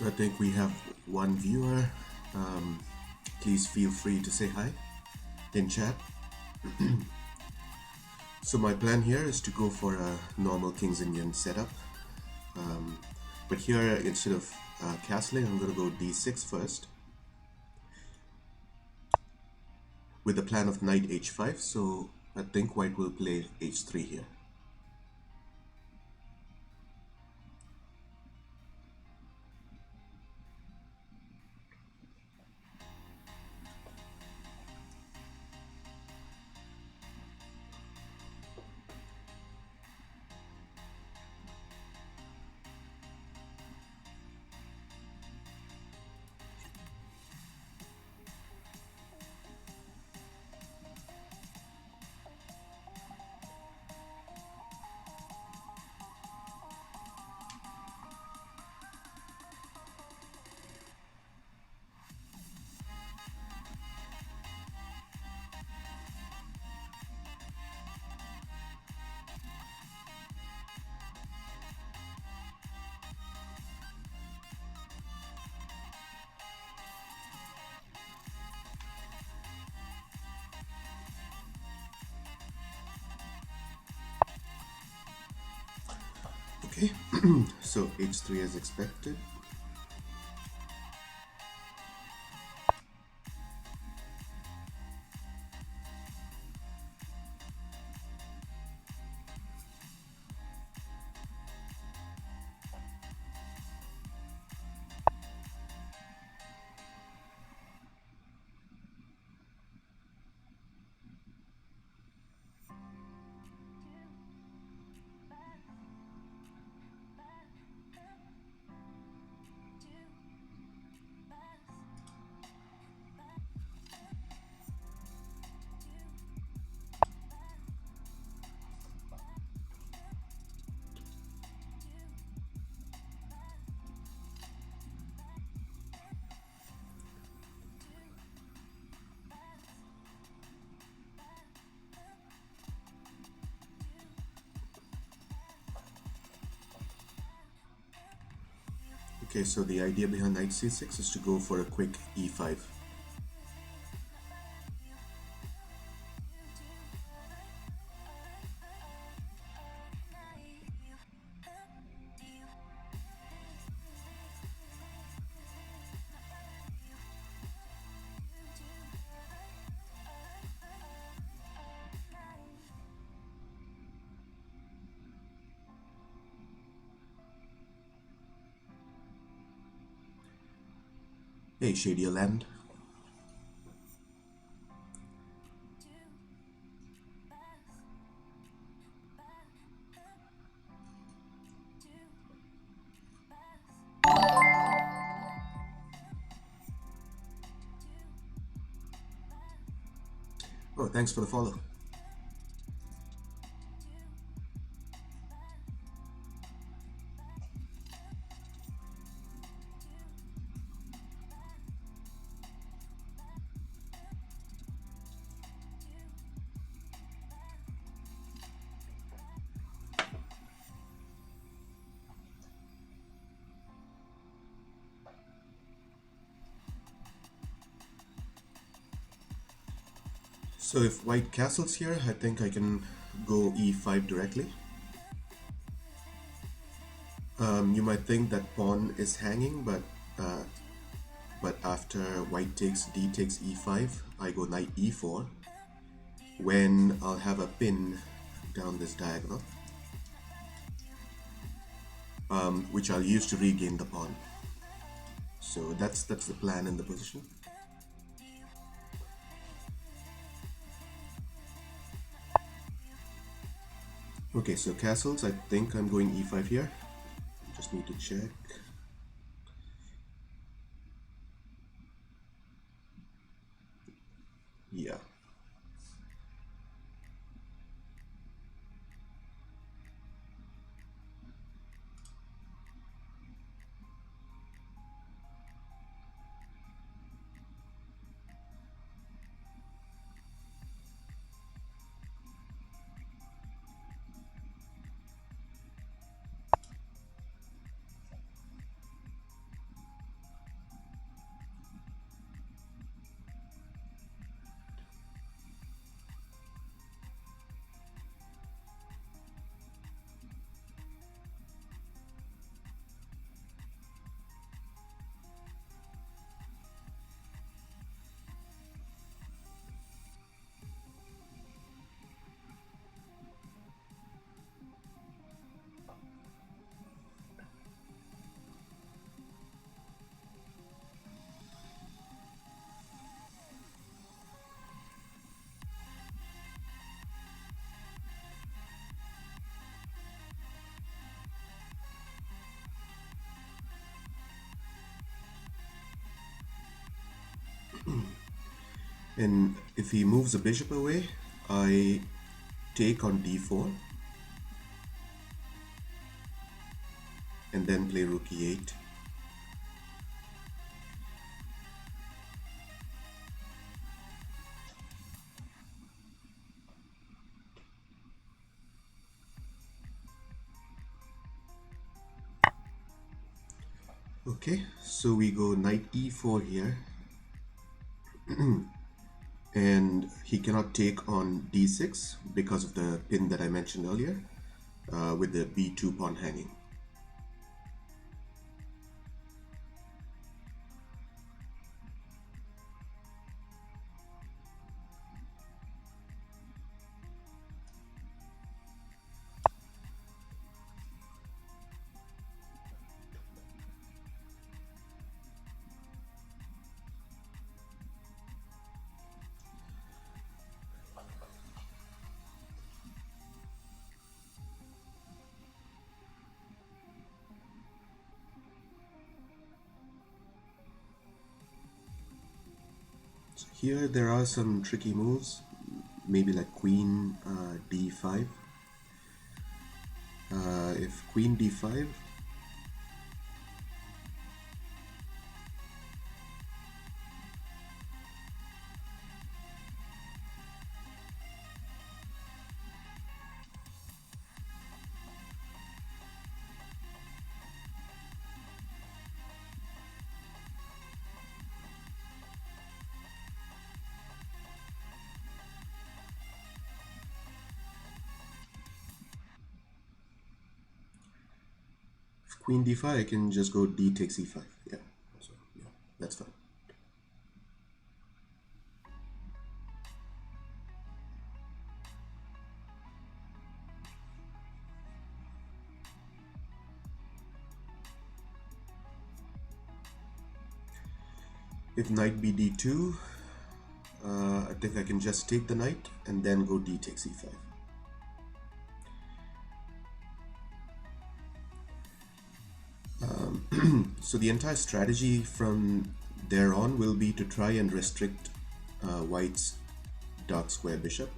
So I think we have one viewer. Um, Please feel free to say hi in chat. So my plan here is to go for a normal King's Indian setup. But here, instead of castling, I'm going to go d6 first with the plan of knight h5. So I think white will play h3 here. Okay, so h3 as expected. Okay, so the idea behind knight c6 is to go for a quick e5. Hey, Shady Land. Oh, thanks for the follow. So if white castles here, I think I can go e5 directly. You might think that pawn is hanging, uh, but after white takes d takes e5, I go knight e4, when I'll have a pin down this diagonal, which I'll use to regain the pawn. So that's the plan in the position. Okay, so castles, I think I'm going e5 here. Just need to check. Yeah. And if he moves the bishop away, I take on d4 and then play rook e8. Okay, so we go knight e4 here, and he cannot take on d6 because of the pin that I mentioned earlier, with the b2 pawn hanging. So here there are some tricky moves, maybe like queen d5. If queen d5, if queen d5, I can just go d takes e5. Yeah, so yeah, that's fine. If knight b d2, I think I can just take the knight and then go d takes e5. So the entire strategy from there on will be to try and restrict white's dark square bishop.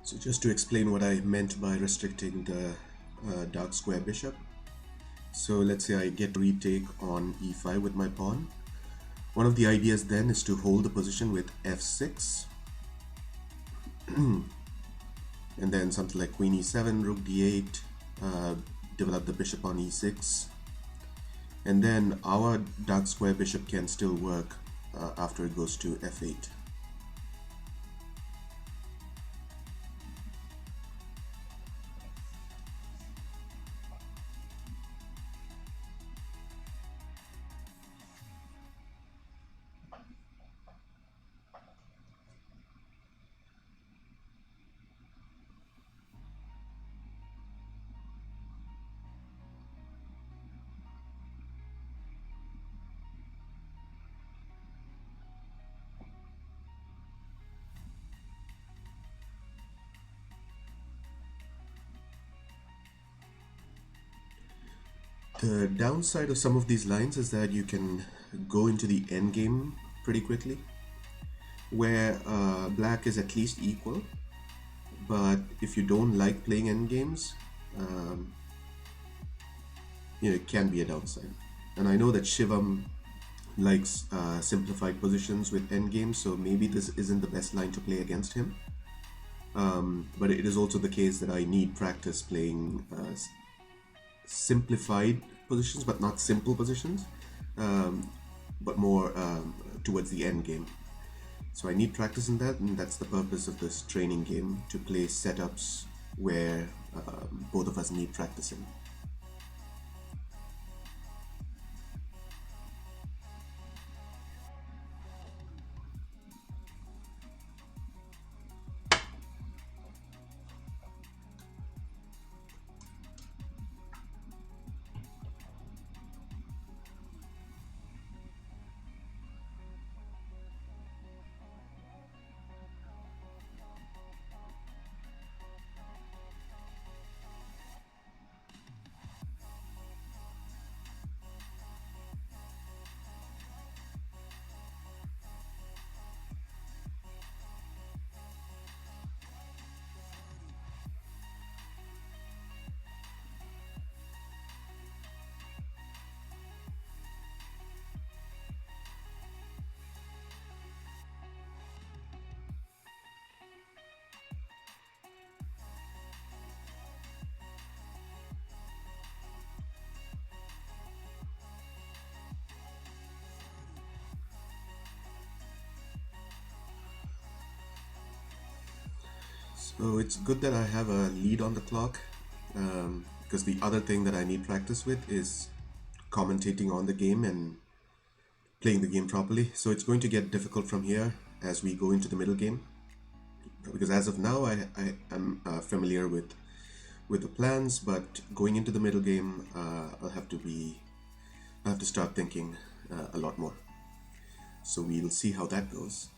So just to explain what I meant by restricting the dark square bishop. So let's say I get retake on e5 with my pawn. One of the ideas then is to hold the position with f6, and then something like queen e7, rook d8, uh, develop the bishop on e6, and then our dark square bishop can still work after it goes to f8. The downside of some of these lines is that you can go into the endgame pretty quickly, where black is at least equal, but if you don't like playing endgames, um, it can be a downside. And I know that Shivam likes simplified positions with endgames, so maybe this isn't the best line to play against him. But it is also the case that I need practice playing simplified positions, but not simple positions, um, but more towards the end game. So I need practice in that, and that's the purpose of this training game, to play setups where both of us need practice in. So it's good that I have a lead on the clock, because the other thing that I need practice with is commentating on the game and playing the game properly. So it's going to get difficult from here as we go into the middle game, because as of now I am familiar with the plans, but going into the middle game, I have to start thinking a lot more. So we'll see how that goes.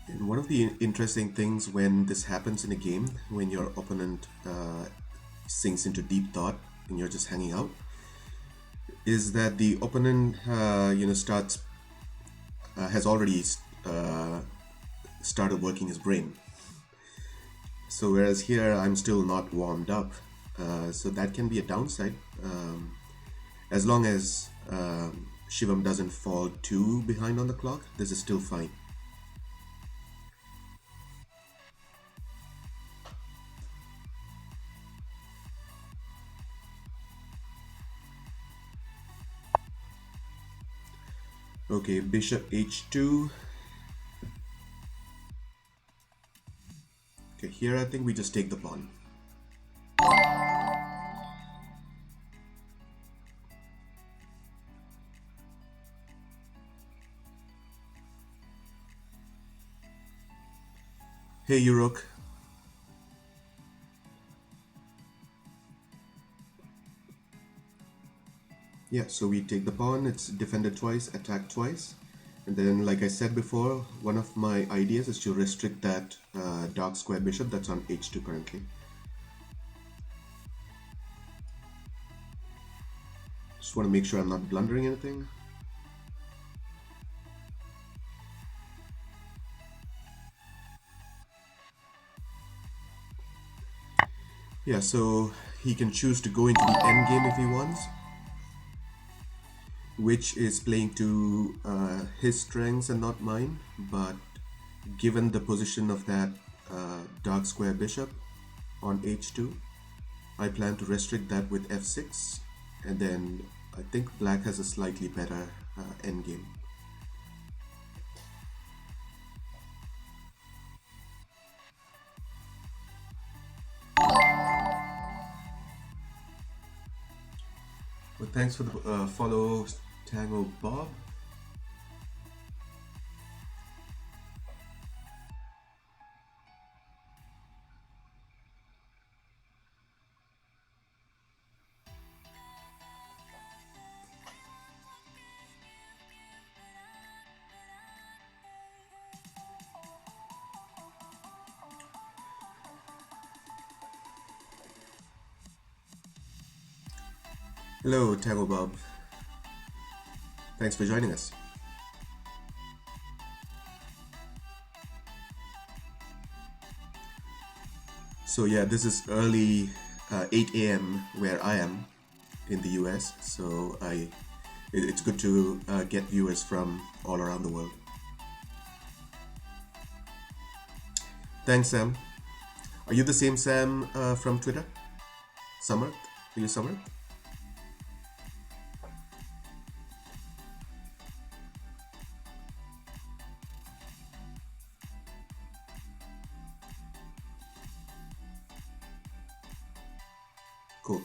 And one of the interesting things when this happens in a game, when your opponent sinks into deep thought and you're just hanging out, is that the opponent, starts has already uh, started working his brain. So whereas here I'm still not warmed up, so that can be a downside. As long as Shivam doesn't fall too behind on the clock, this is still fine. Okay, bishop h2. Okay, here I think we just take the pawn. Hey, you rook. Yeah, so we take the pawn, it's defended twice, attacked twice. And then, like I said before, one of my ideas is to restrict that dark square bishop that's on h2 currently. Just want to make sure I'm not blundering anything. Yeah, so he can choose to go into the endgame if he wants, which is playing to his strengths and not mine. But given the position of that dark square bishop on h2, I plan to restrict that with f6, and then I think black has a slightly better endgame. Well, thanks for the follow, Tango Bob. Hello, Tango Bob. Thanks for joining us. So yeah, this is early 8 a.m. where I am in the US. So it's good to get viewers from all around the world. Thanks, Sam. Are you the same Sam from Twitter? Samarth? Are you Samarth? Cool.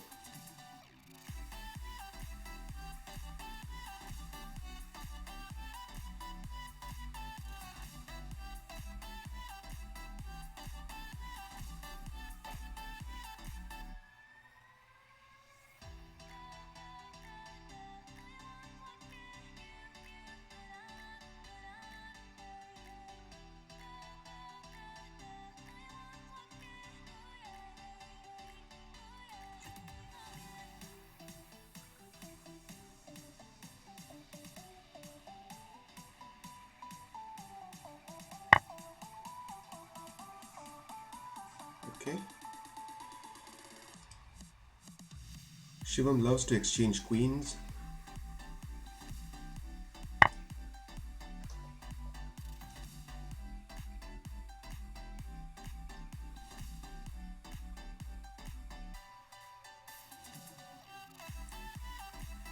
Okay. Shivam loves to exchange queens.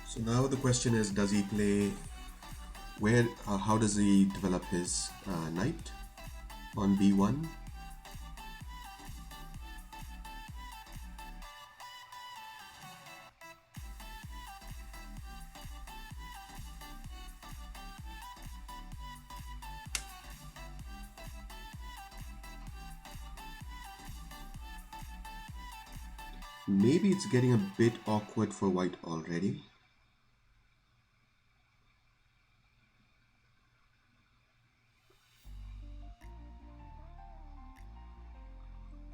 So now the question is, does he play where? How does he develop his knight on b1? Maybe it's getting a bit awkward for white already.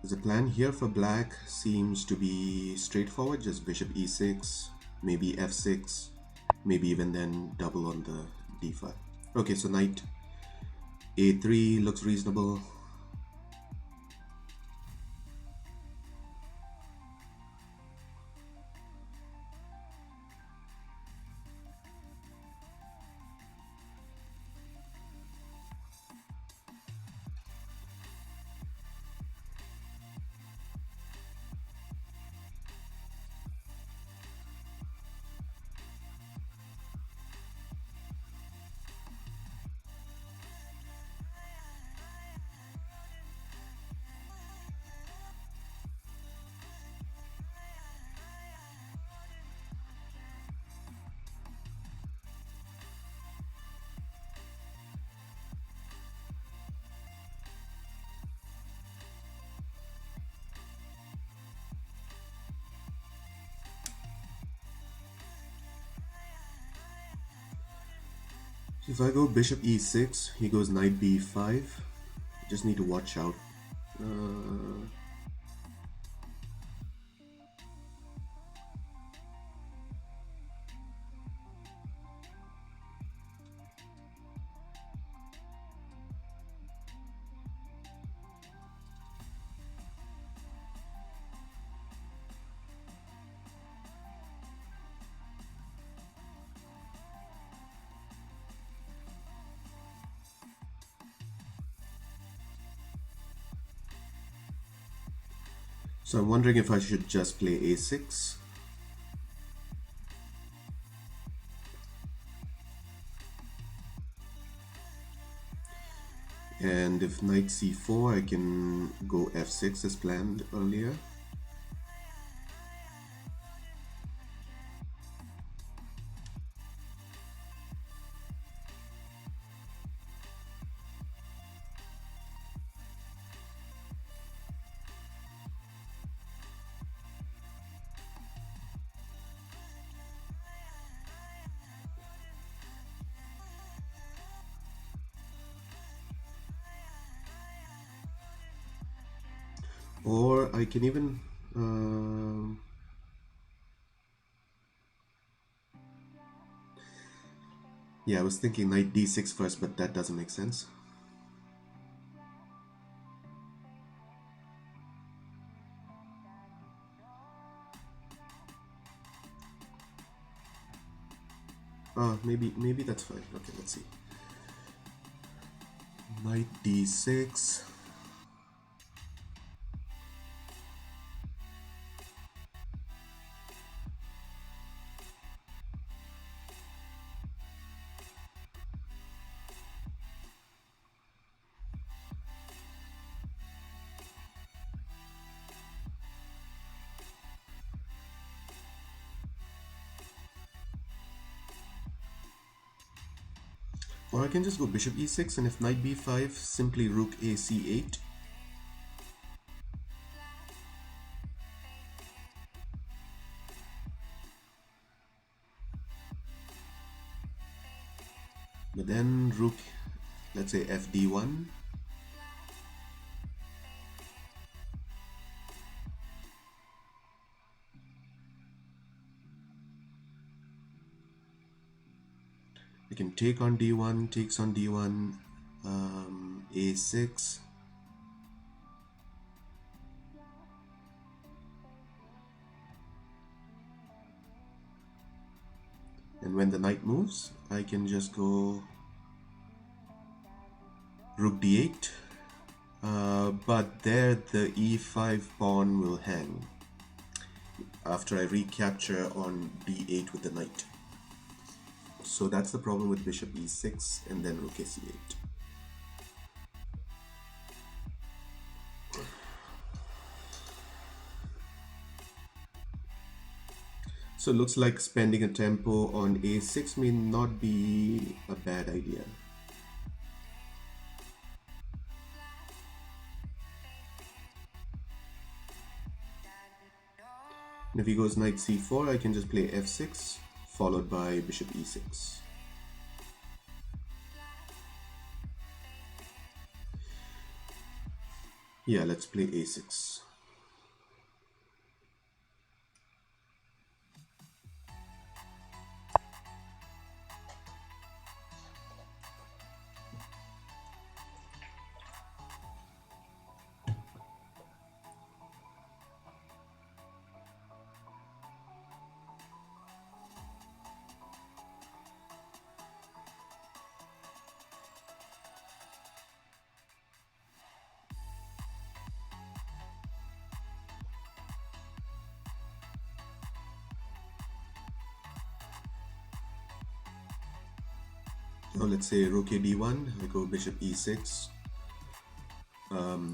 The plan here for black seems to be straightforward, just bishop e6, maybe f6, maybe even then double on the d5. Okay, so knight a3 looks reasonable. If I go bishop e6, he goes knight b5. Just need to watch out. Uh, so I'm wondering if I should just play a6. And if knight c4, I can go f6 as planned earlier. Or I can even yeah, I was thinking knight d6 first, but that doesn't make sense. Maybe that's fine. Okay, let's see. Knight d6. Or I can just go bishop e6, and if knight b5, simply rook a c8. But then rook, let's say fd1. We can take on d1, takes on d1, a6. And when the knight moves, I can just go rook d8. But there the e5 pawn will hang after I recapture on d8 with the knight. So that's the problem with bishop e6 and then rook a c8. So it looks like spending a tempo on a6 may not be a bad idea. And if he goes knight c4, I can just play f6 followed by bishop e6. Yeah, let's play a6. Now let's say rook a d1, I go bishop e6,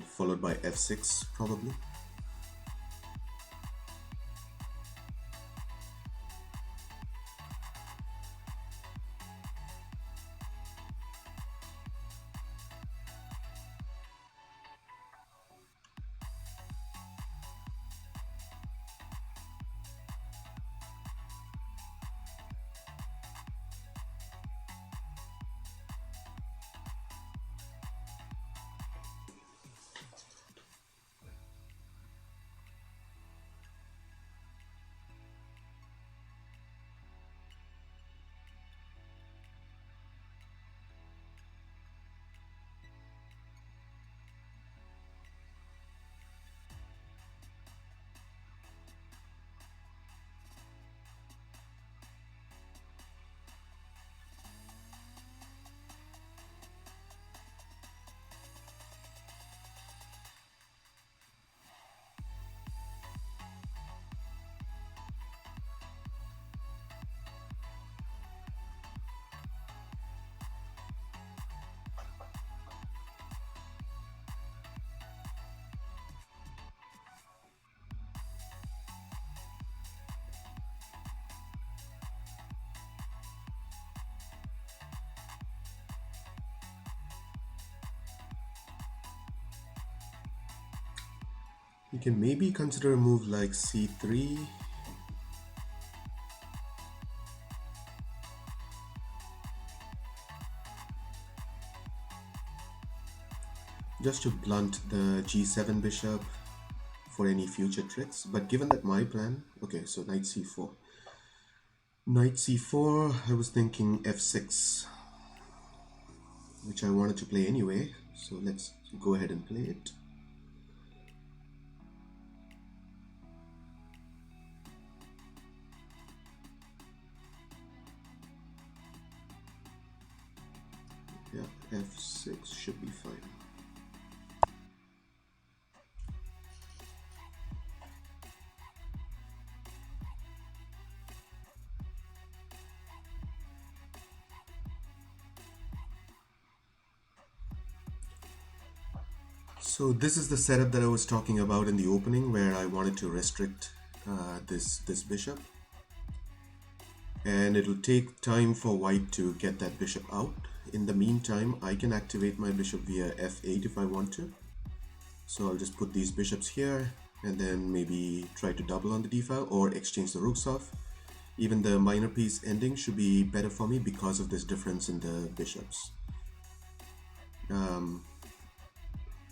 followed by f6 probably. You can maybe consider a move like c3, just to blunt the g7 bishop for any future tricks. But given that my plan, okay, so knight c4. Knight c4, I was thinking f6, which I wanted to play anyway, so let's go ahead and play it. Yeah, f6 should be fine. So this is the setup that I was talking about in the opening, where I wanted to restrict this bishop, and it'll take time for white to get that bishop out. In the meantime, I can activate my bishop via f8 if I want to. So I'll just put these bishops here and then maybe try to double on the d file or exchange the rooks off. Even the minor piece ending should be better for me because of this difference in the bishops.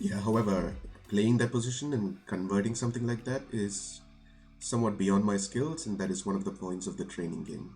Yeah, however, playing that position and converting something like that is somewhat beyond my skills, and that is one of the points of the training game.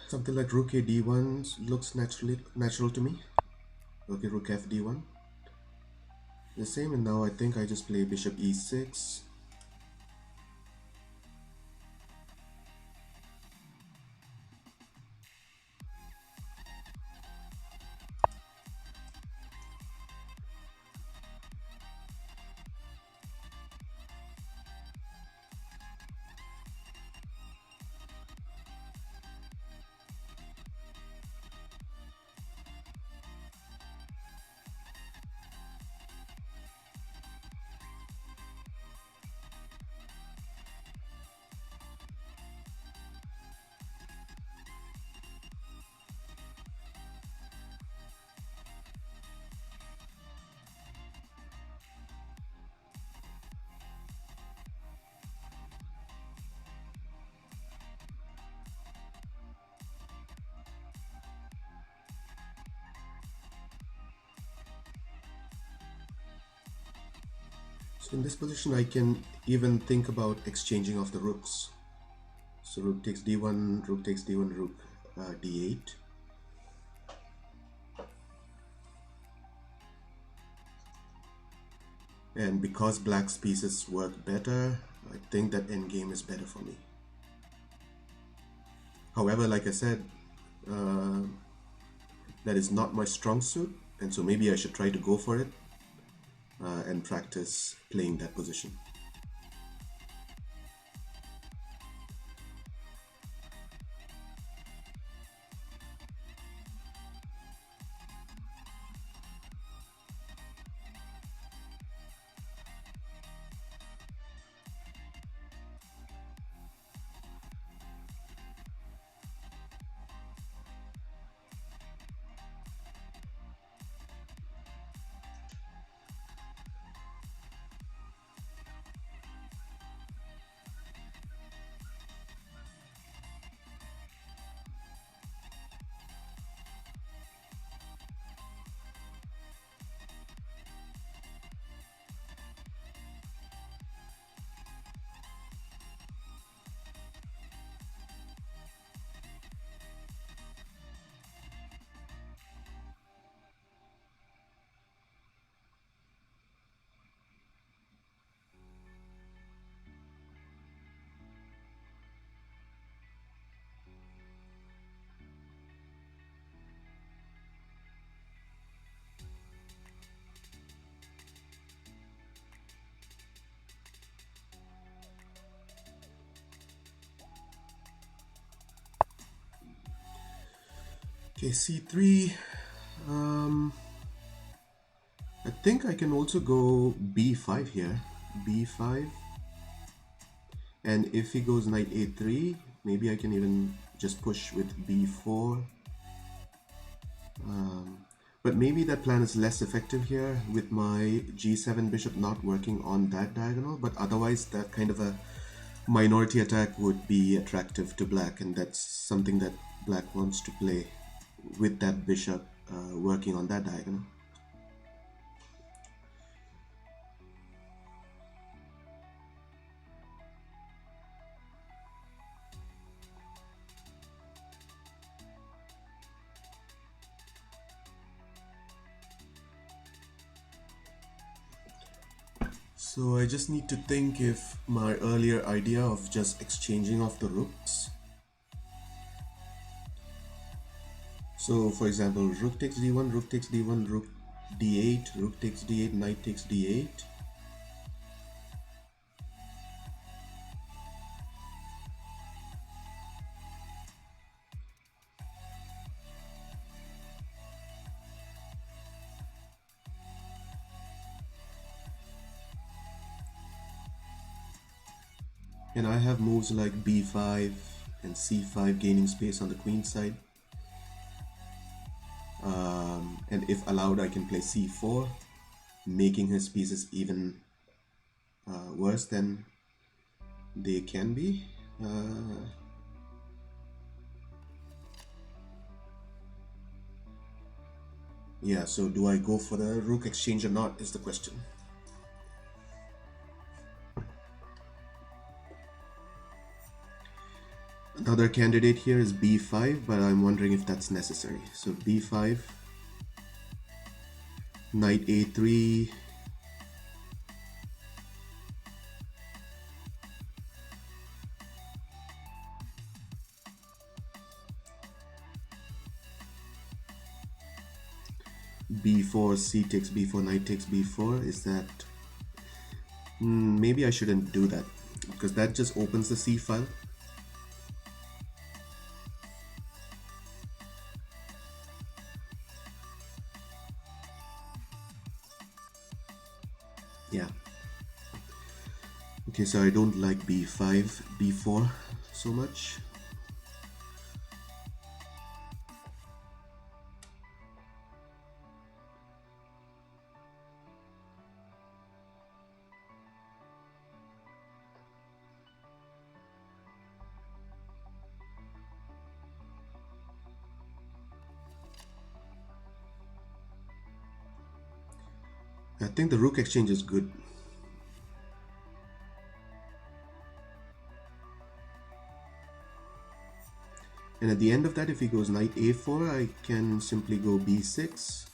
Something like rook a d1 looks natural to me. Okay, rook f d1. The same, and now I think I just play bishop e6. So in this position, I can even think about exchanging of the rooks. So rook takes d1, rook takes d1, rook d8. And because black's pieces work better, I think that endgame is better for me. However, like I said, that is not my strong suit, and so maybe I should try to go for it and practice playing that position. Okay, c3. Um, I think I can also go b5 here. b5. And if he goes knight a3, maybe I can even just push with b4. But maybe that plan is less effective here with my g7 bishop not working on that diagonal. But otherwise, that kind of a minority attack would be attractive to black, and that's something that black wants to play with that bishop working on that diagonal. So I just need to think if my earlier idea of just exchanging off the rooks. So for example, rook takes d1, rook takes d1, rook d8, rook takes d8, knight takes d8. And I have moves like b5 and c5 gaining space on the queen side. And if allowed, I can play c4, making his pieces even worse than they can be. Yeah, so do I go for the rook exchange or not is the question. Another candidate here is b5, but I'm wondering if that's necessary. So b5, knight a3, b4, c takes b4, knight takes b4. Is that... maybe I shouldn't do that, because that just opens the c file. Yeah. Okay, so I don't like b5, b4 so much. I think the rook exchange is good. And at the end of that, if he goes knight a4, I can simply go b6.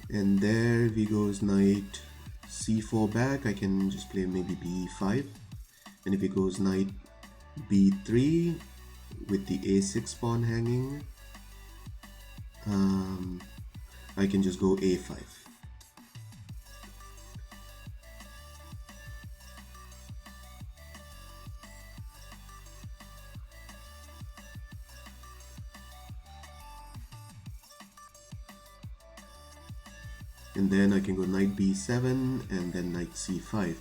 And there, if he goes knight c4 back, I can just play maybe b5. And if he goes knight b3 with the a6 pawn hanging, I can just go a5. And then I can go knight b7 and then knight c5,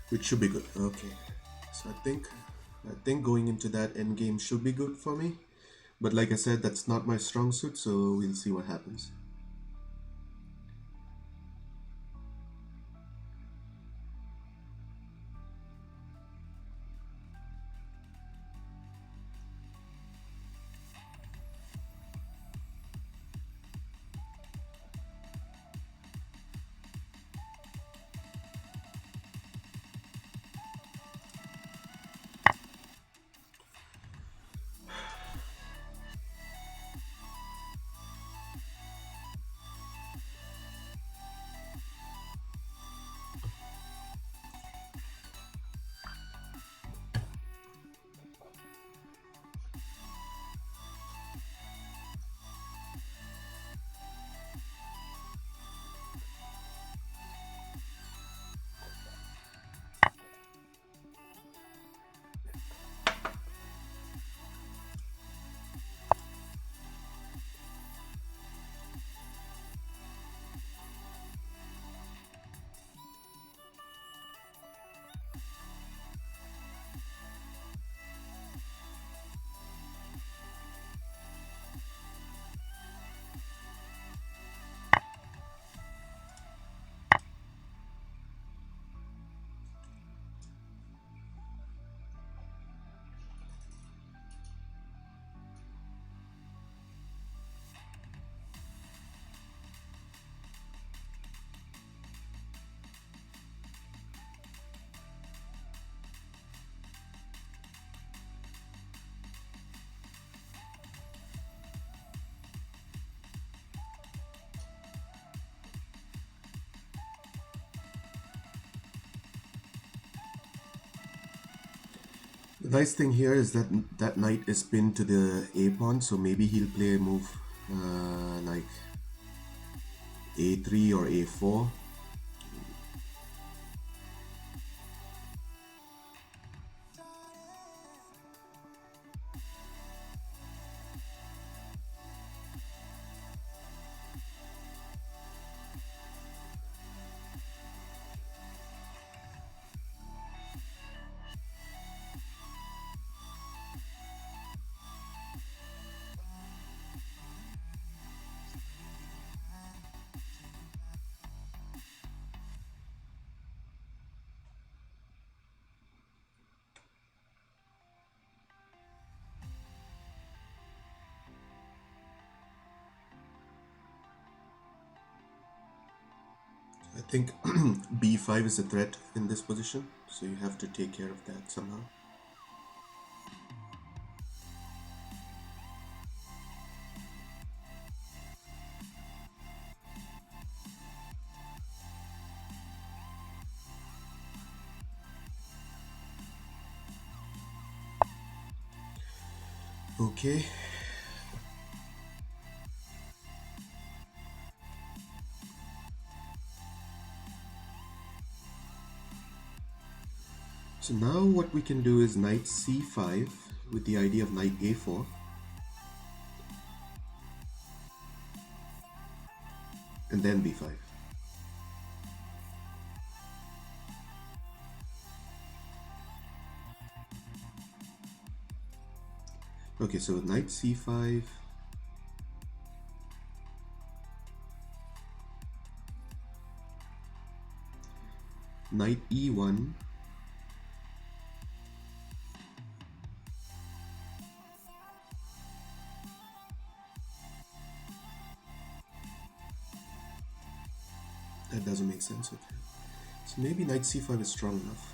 which should be good. Okay, so I think going into that endgame should be good for me. But like I said, that's not my strong suit, so we'll see what happens. The nice thing here is that that knight is pinned to the a pawn, so maybe he'll play a move like a3 or a4. I think b5 is a threat in this position, so you have to take care of that somehow. Okay. So now what we can do is knight c5 with the idea of knight a4. And then b5. Okay, so knight c5. Knight e1. That doesn't make sense, okay. So maybe knight c5 is strong enough.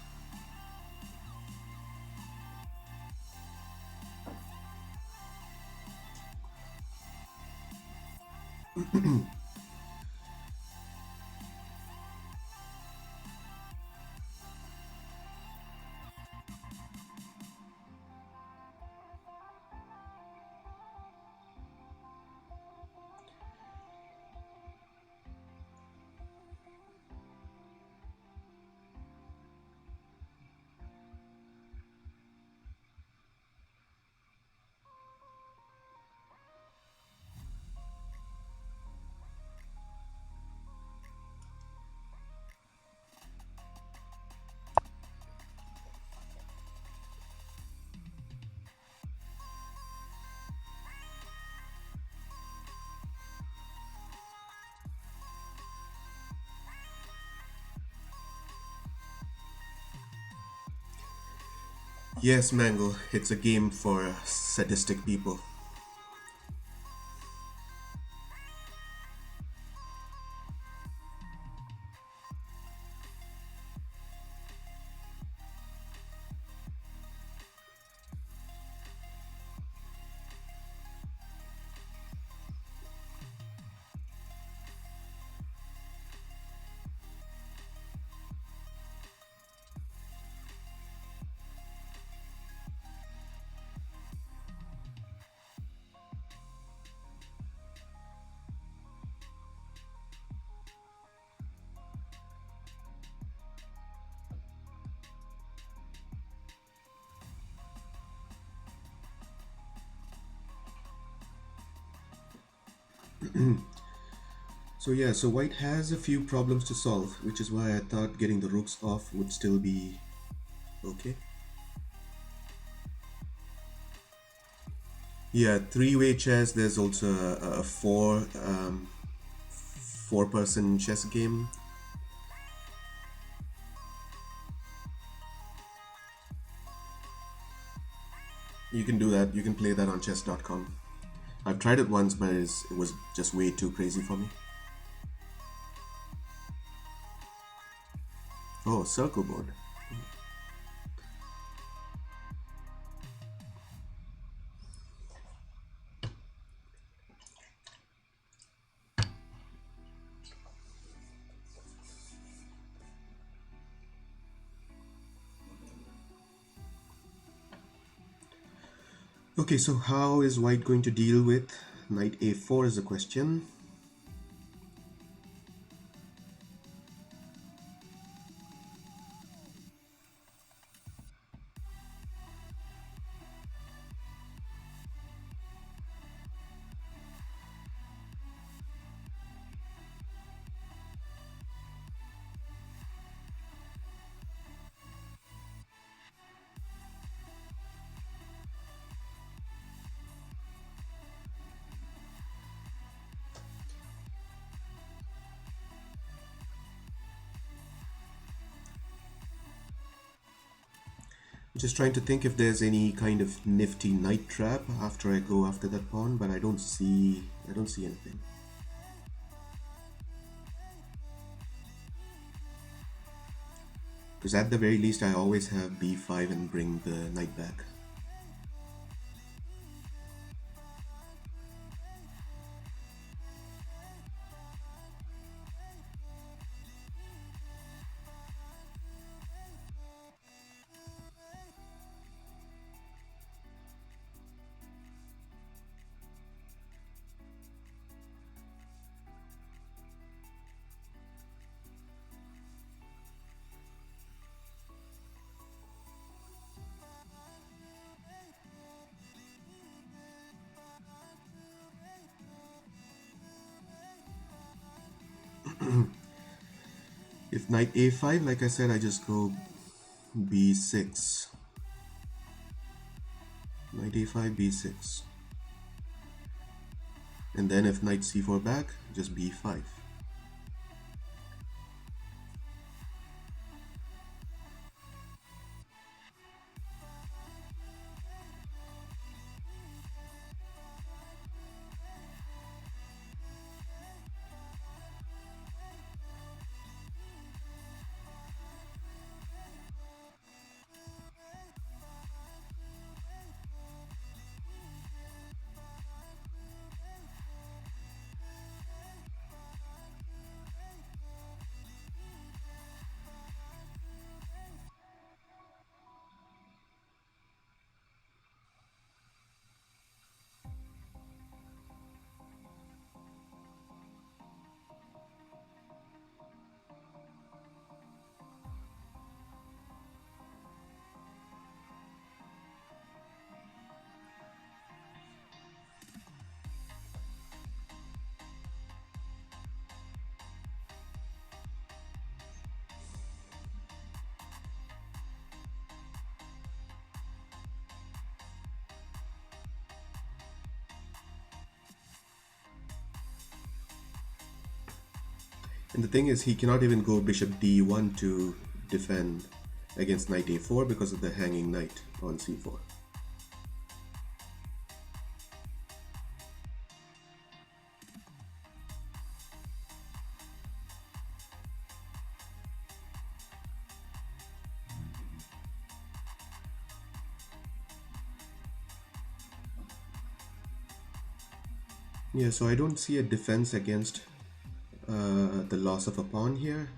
Yes, Mangle, it's a game for sadistic people. So yeah, so white has a few problems to solve, which is why I thought getting the rooks off would still be okay. Yeah, three-way chess. There's also a four-person chess game. You can do that. You can play that on chess.com. I've tried it once, but it was just way too crazy for me. Oh, circle board. Okay, so how is white going to deal with knight a4 is the question. Just trying to think if there's any kind of nifty knight trap after I go after that pawn, but I don't see anything. Because at the very least I always have b5 and bring the knight back. If knight a5, like I said, I just go b6. Knight a5, b6. And then if knight c4 back, just b5. And the thing is, he cannot even go bishop d1 to defend against knight a4 because of the hanging knight on c4. Yeah, so I don't see a defense against the loss of a pawn here.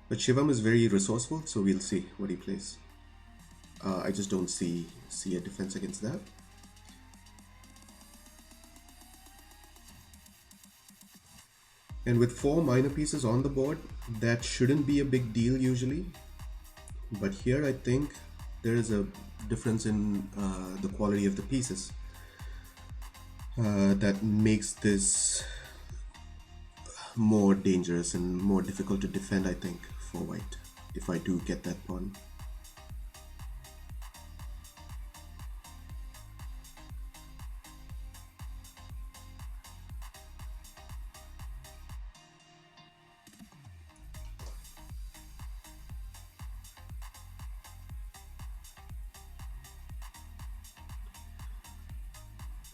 But Shivam is very resourceful, so we'll see what he plays. I just don't see a defense against that. And with 4 minor pieces on the board, that shouldn't be a big deal usually. But here I think there is a difference in the quality of the pieces that makes this more dangerous and more difficult to defend, I think, for white, if I do get that pawn.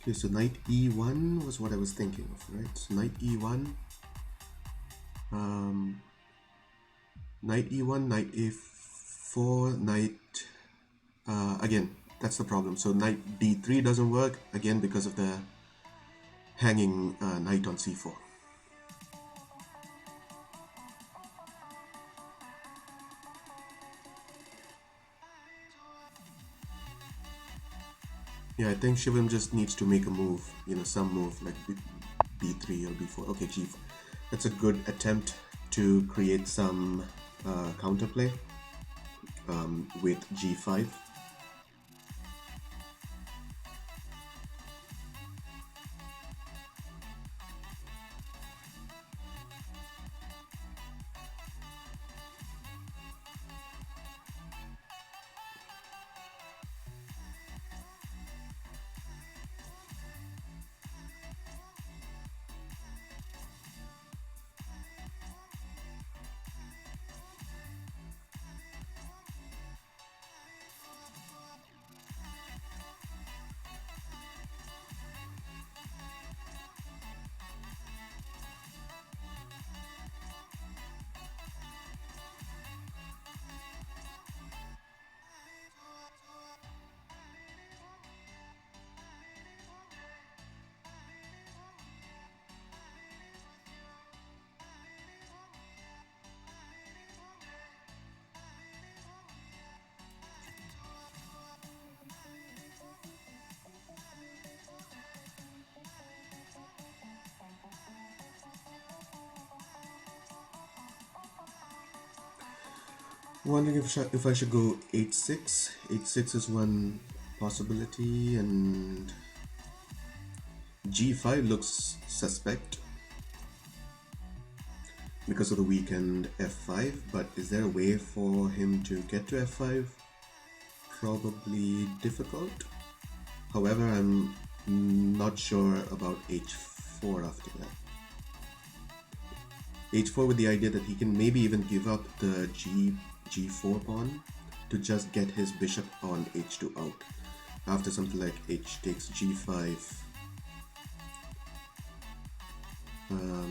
Okay, so knight e1 was what I was thinking of, right? So knight e1, um, knight e1, knight a4, knight, again, that's the problem. So knight d3 doesn't work, again, because of the hanging knight on c4. Yeah, I think Shivam just needs to make a move, some move like B3 or B4. Okay, G4. That's a good attempt to create some counterplay with G5. Wondering if I should go 8-6. 8-6 is one possibility, and G5 looks suspect because of the weakened F5, but is there a way for him to get to F5? Probably difficult. However, I'm not sure about H4 after that. H4 with the idea that he can maybe even give up the G4 pawn to just get his bishop on H2 out. After something like H takes G5.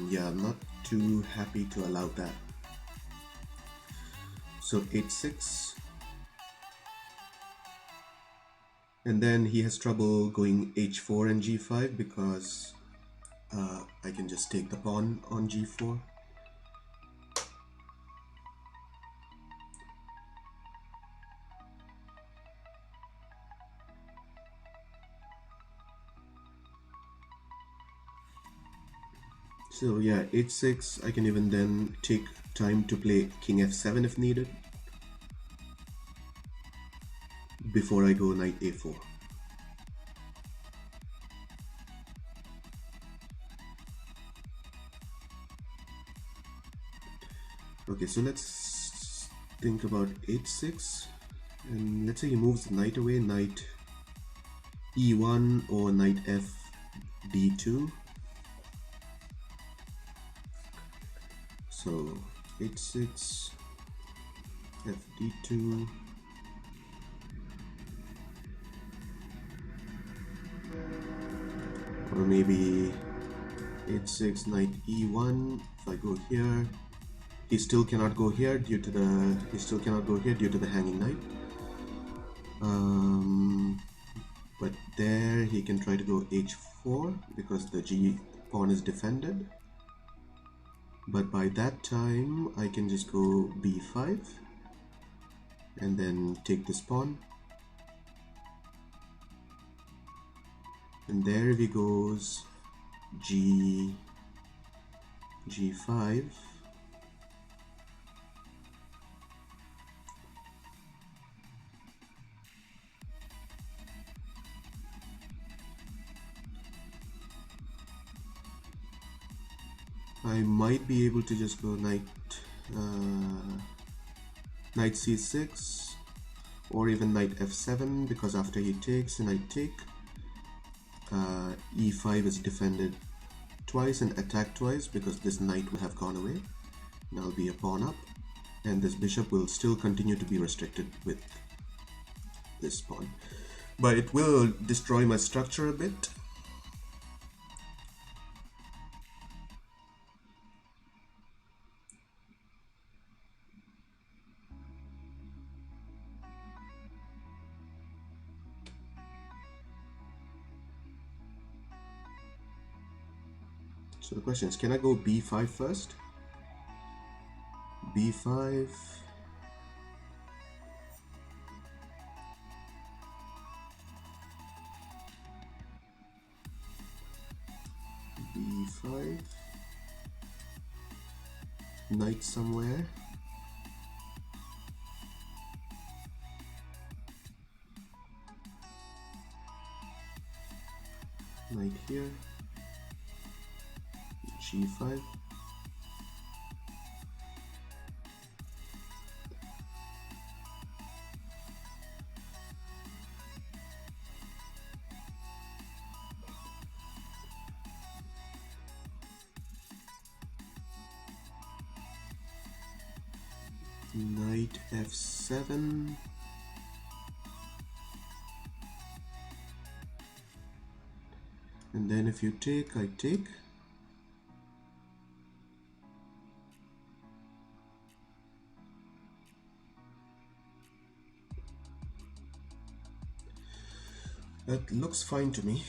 Yeah, I'm not too happy to allow that. So 8-6. And then he has trouble going H4 and G5 because I can just take the pawn on G4. So yeah, 8-6, I can even then take time to play King F7 if needed before I go Knight A4. Okay, so let's think about 8-6, and let's say he moves the knight away, Knight E1 or Knight F D2. So 8-6, F D2. Or maybe 8-6, Knight E1. If I go here, he still cannot go here due to the hanging knight. But there he can try to go H4 because the G pawn is defended. But by that time I can just go B5 and then take this pawn. And there he goes G5. I might be able to just go knight C6 or even knight F7 because after he takes and I take, E5 is defended twice and attacked twice because this knight will have gone away and I'll be a pawn up, and this bishop will still continue to be restricted with this pawn, but it will destroy my structure a bit. So the question is, can I go B5 first? B5. b5, knight somewhere, knight here, g5, knight f7, and then if you take, I take. That looks fine to me.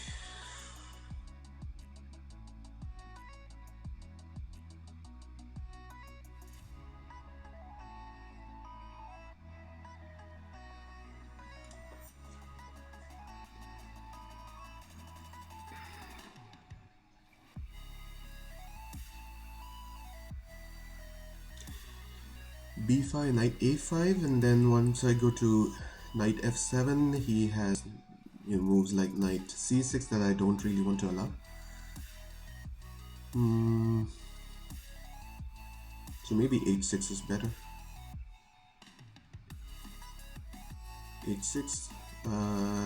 b5, knight a5, and then once I go to knight f7, he has moves like knight c6 that I don't really want to allow. So maybe h6 is better. h6,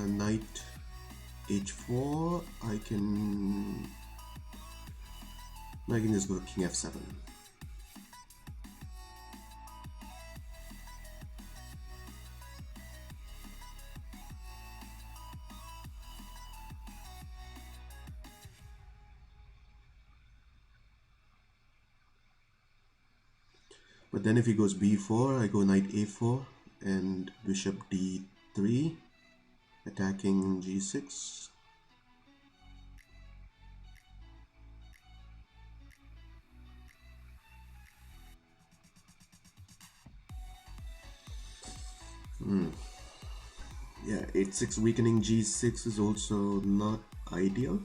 knight h4. I can just go to king f7. But then if he goes b4, I go knight a4 and bishop d3, attacking g6. Yeah, h6 weakening g6 is also not ideal.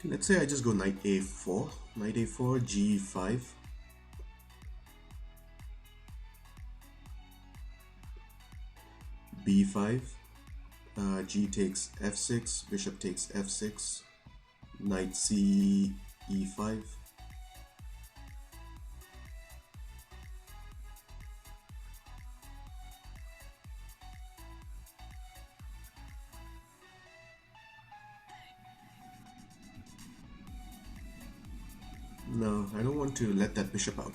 Let's say I just go knight a4, g5, b5, g takes f6, bishop takes f6, knight c e5. No, I don't want to let that bishop out.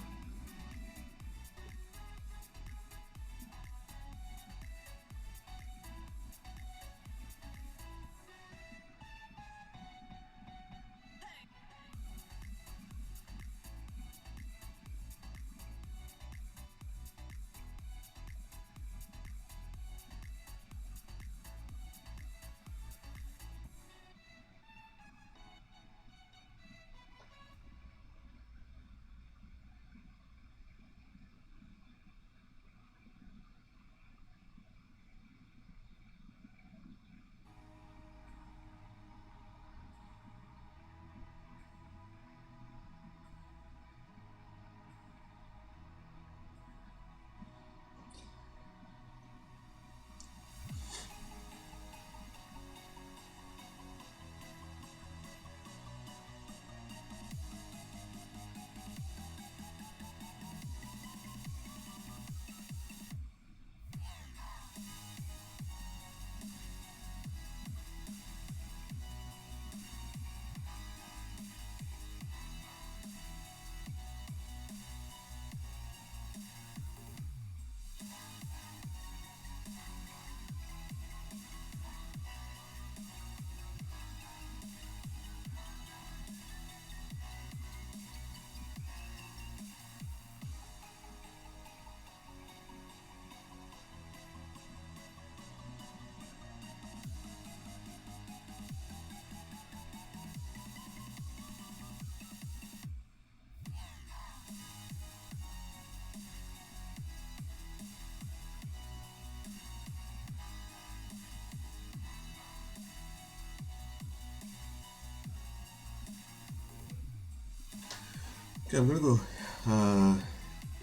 Okay, I'm gonna go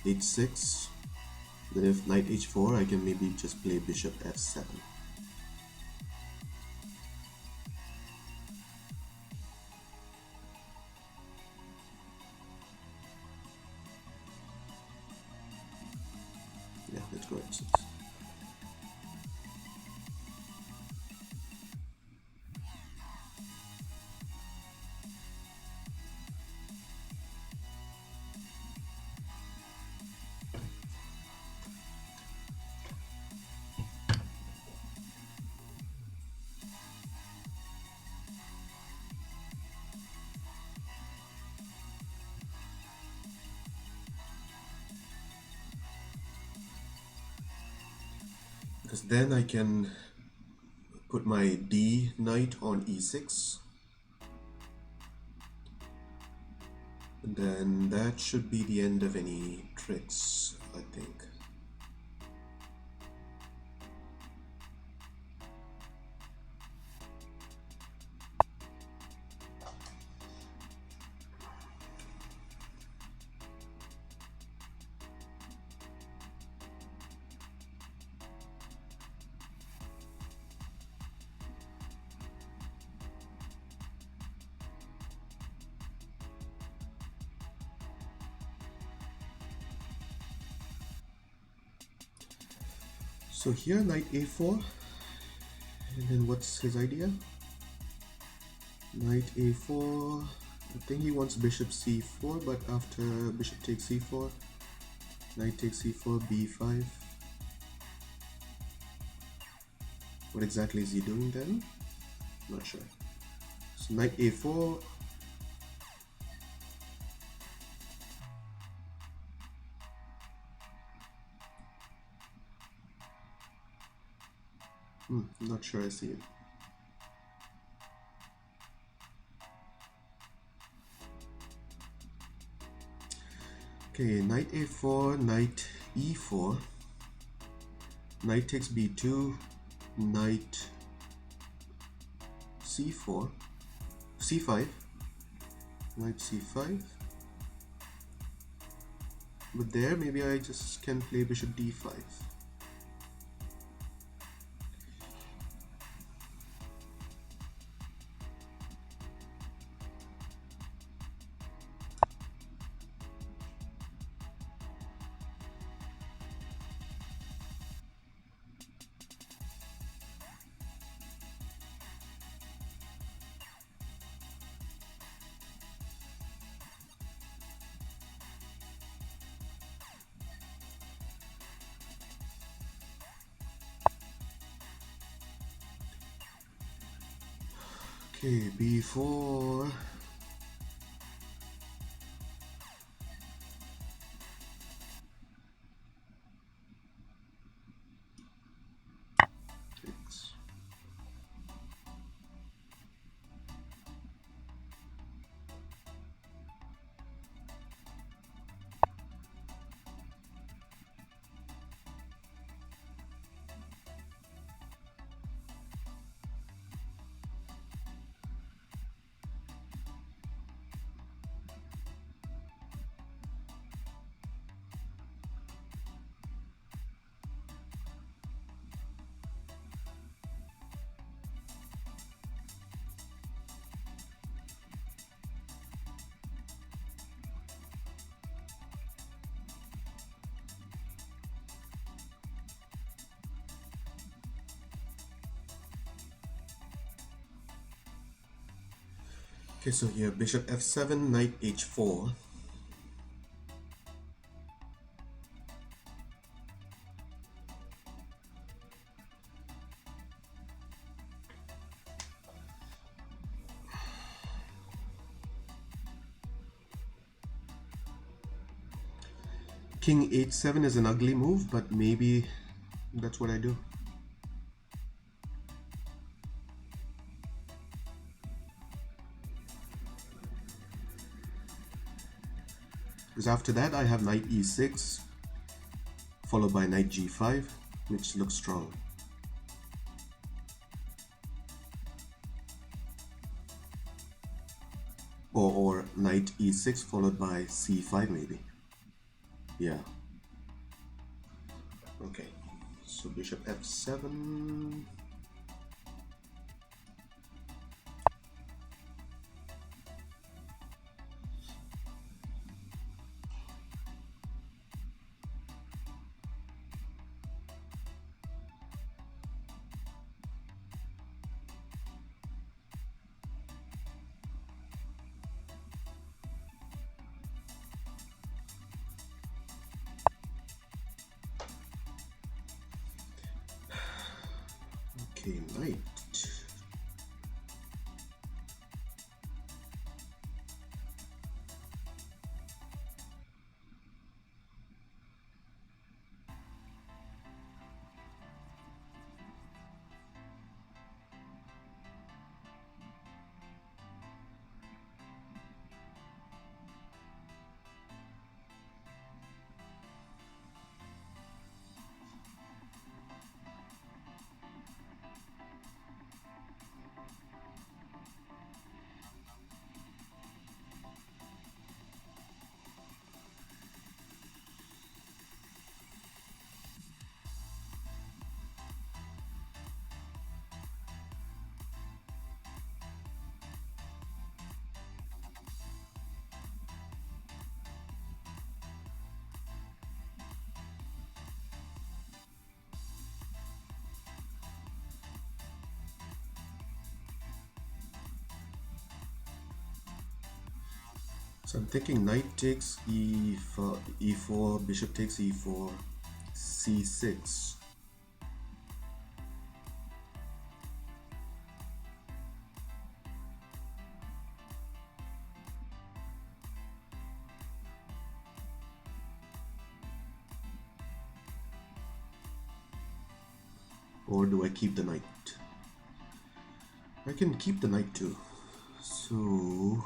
h6. Then if knight h4, I can maybe just play bishop f7. Yeah, let's go h6. Because then I can put my d knight on e6. And then that should be the end of any tricks, I think. So here, knight a4. And then what's his idea? Knight a4. I think he wants bishop c4, but after bishop takes c4, knight takes c4, b5. What exactly is he doing then? Not sure. So knight a4. Not sure I see it. Okay, knight a4, knight e4, knight takes b2, knight c4, c5, knight c5. But there, maybe I just can play bishop d5. Okay, b4. Takes. Okay, so here bishop f7, knight h4. King h7 is an ugly move, but maybe that's what I do. Because after that I have knight e6 followed by knight g5, which looks strong. or knight e6 followed by c5 maybe. Yeah. Okay. So bishop f7. Okay, knight. So I'm thinking knight takes e4, bishop takes e4, c6. Or do I keep the knight? I can keep the knight too. So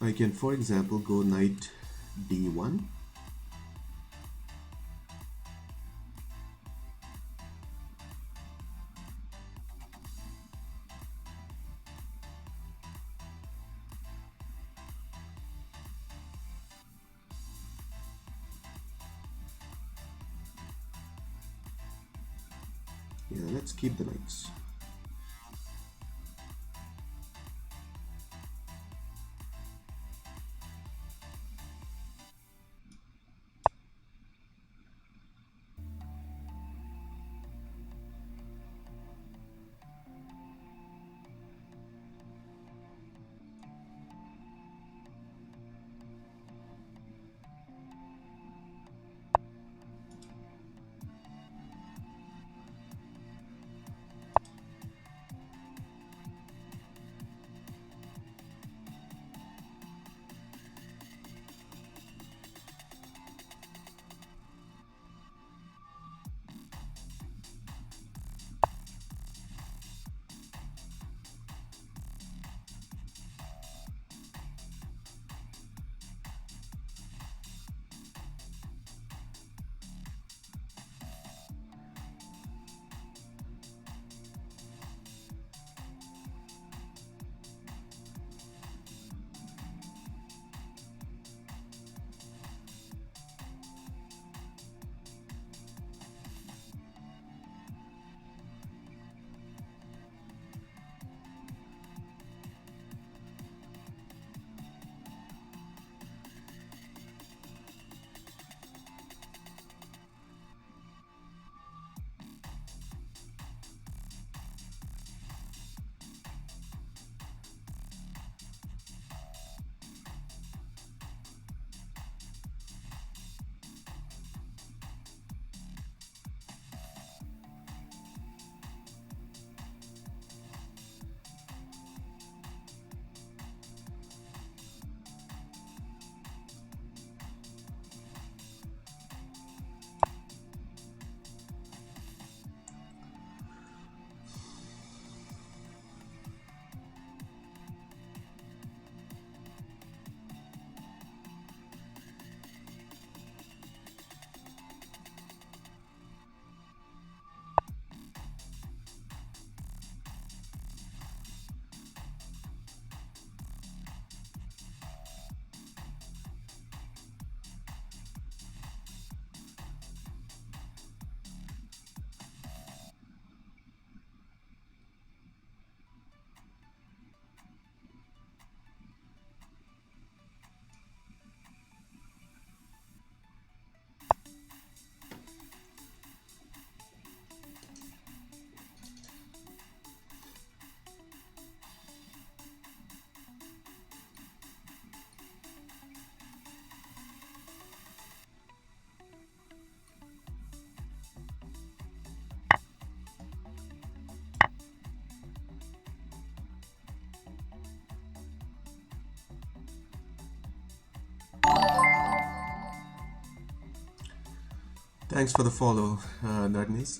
I can, for example, go knight d1. Yeah, let's keep the knights. Thanks for the follow, Nardnis.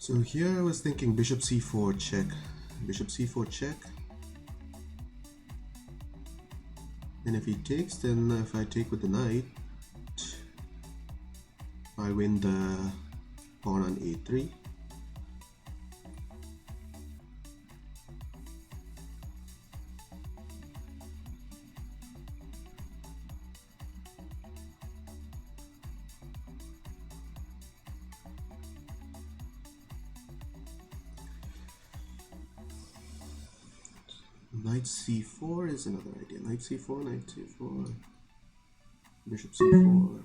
So here I was thinking bishop c4 check. Bishop c4 check. And if he takes, then if I take with the knight, I win the pawn on a3. Knight c4 is another idea. Knight c4, knight c4, bishop c4.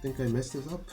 Think I messed this up.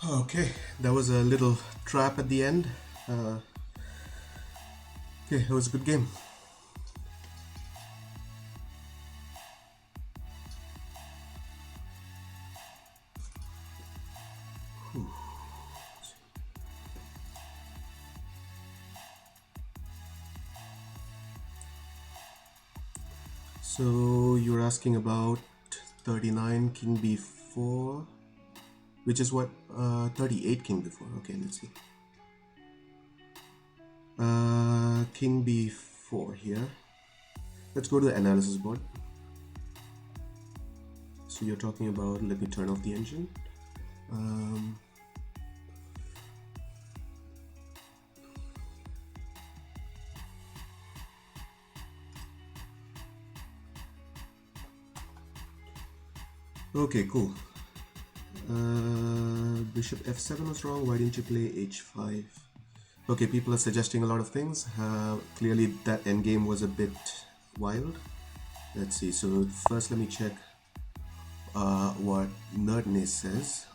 Okay, that was a little trap at the end. Uh, okay, it was a good game. So you're asking about 39 king b4, which is what 38 king b4. Okay, let's see. King b4 here. Let's go to the analysis board. So you're talking about, let me turn off the engine. Um, okay, cool. Bishop f7 was wrong. Why didn't you play h5? Okay, people are suggesting a lot of things. Clearly that endgame was a bit wild. Let's see. So first let me check what Nerdness says.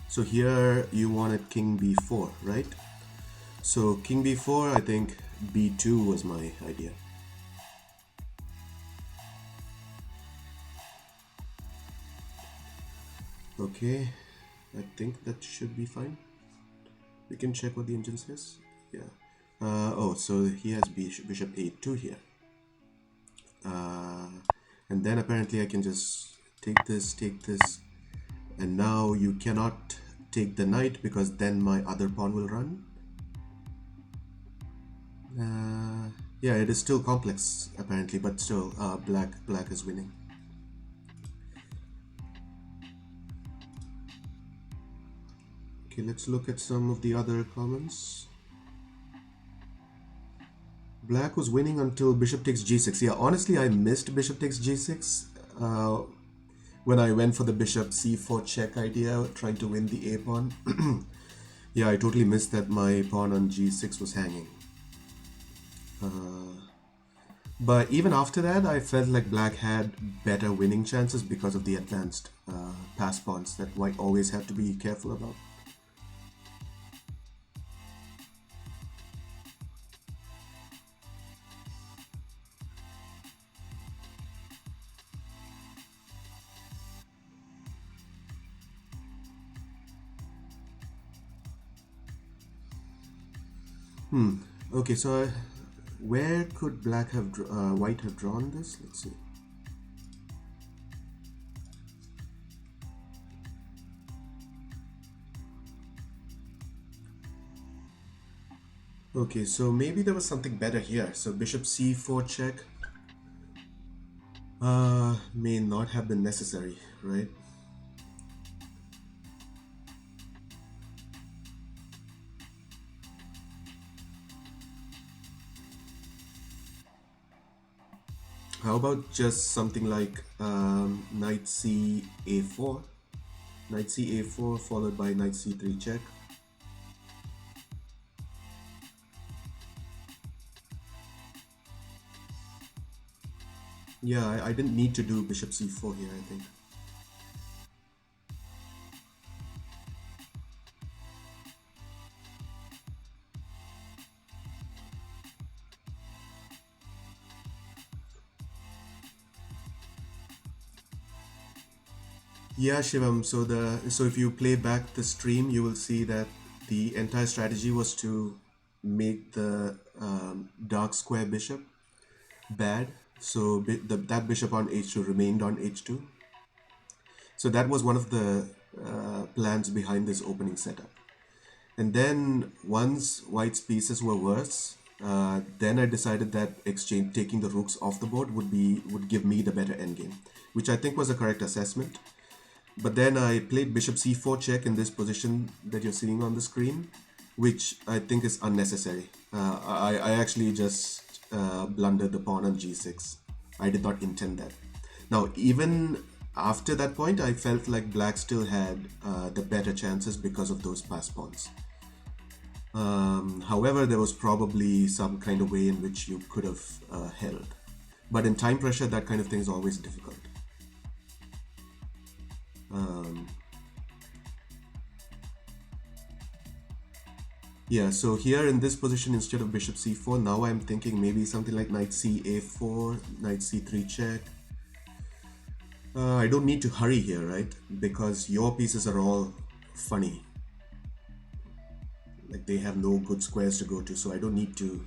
So here you wanted king b4, right? So king b4, I think b2 was my idea. Okay, I think that should be fine. We can check what the engine says. Yeah. Oh, so he has bishop a2 here. And then apparently I can just take this, and now you cannot take the knight because then my other pawn will run. Yeah, it is still complex apparently, but still black is winning. Okay, let's look at some of the other comments. Black was winning until bishop takes g6. Yeah, honestly, I missed bishop takes g6 when I went for the bishop c4 check idea, trying to win the a pawn. Yeah, I totally missed that my pawn on g6 was hanging. But even after that, I felt like black had better winning chances because of the advanced pass pawns that white always have to be careful about. Okay, so where could black have white have drawn this? Let's see. Okay, so maybe there was something better here. So bishop c4 check may not have been necessary, right? How about just something like knight c a4, knight c a4 followed by knight c3 check. Yeah, I didn't need to do bishop c4 here, I think. Yeah, Shivam. So if you play back the stream, you will see that the entire strategy was to make the dark square bishop bad. So that bishop on h2 remained on h2. So that was one of the plans behind this opening setup. And then once white's pieces were worse, then I decided that taking the rooks off the board would give me the better endgame, which I think was a correct assessment. But then I played bishop c4 check in this position that you're seeing on the screen, which I think is unnecessary. I actually just blundered the pawn on g6. I did not intend that. Now, even after that point, I felt like black still had the better chances because of those pass pawns. However, there was probably some kind of way in which you could have held. But in time pressure, that kind of thing is always difficult. Yeah, so here in this position, instead of bishop c4, now I'm thinking maybe something like knight c a4, knight c3 check. I don't need to hurry here, right? Because your pieces are all funny. Like they have no good squares to go to, so I don't need to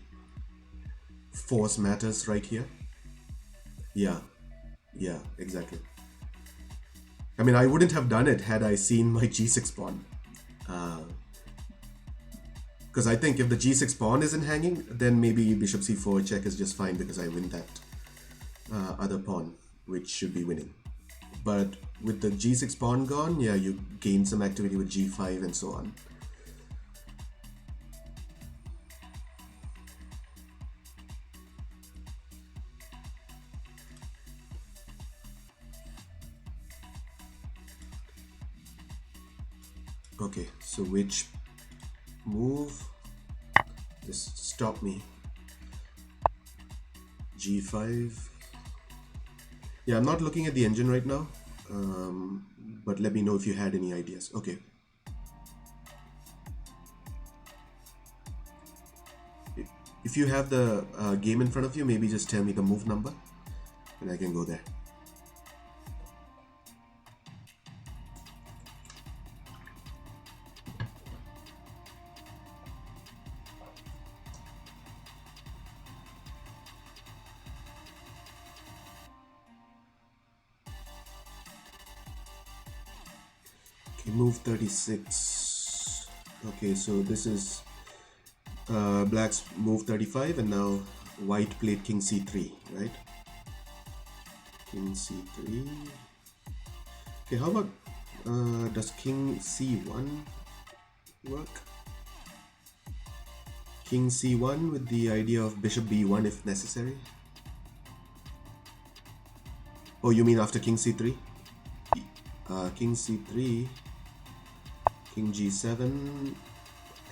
force matters right here. Yeah, yeah, exactly. I mean, I wouldn't have done it had I seen my g6 pawn. Because I think if the g6 pawn isn't hanging, then maybe bishop c4 check is just fine because I win that other pawn, which should be winning. But with the g6 pawn gone, yeah, you gain some activity with g5 and so on. Okay, so which move? Just stop me. g5. Yeah, I'm not looking at the engine right now, but let me know if you had any ideas. Okay. If you have the game in front of you, maybe just tell me the move number and I can go there. Okay, move 36. Okay, so this is black's move 35 and now white played king c3, right? King c3. Okay, how about does king c1 work? King c1 with the idea of bishop b1 if necessary. Oh, you mean after king c3? King c3, king g7,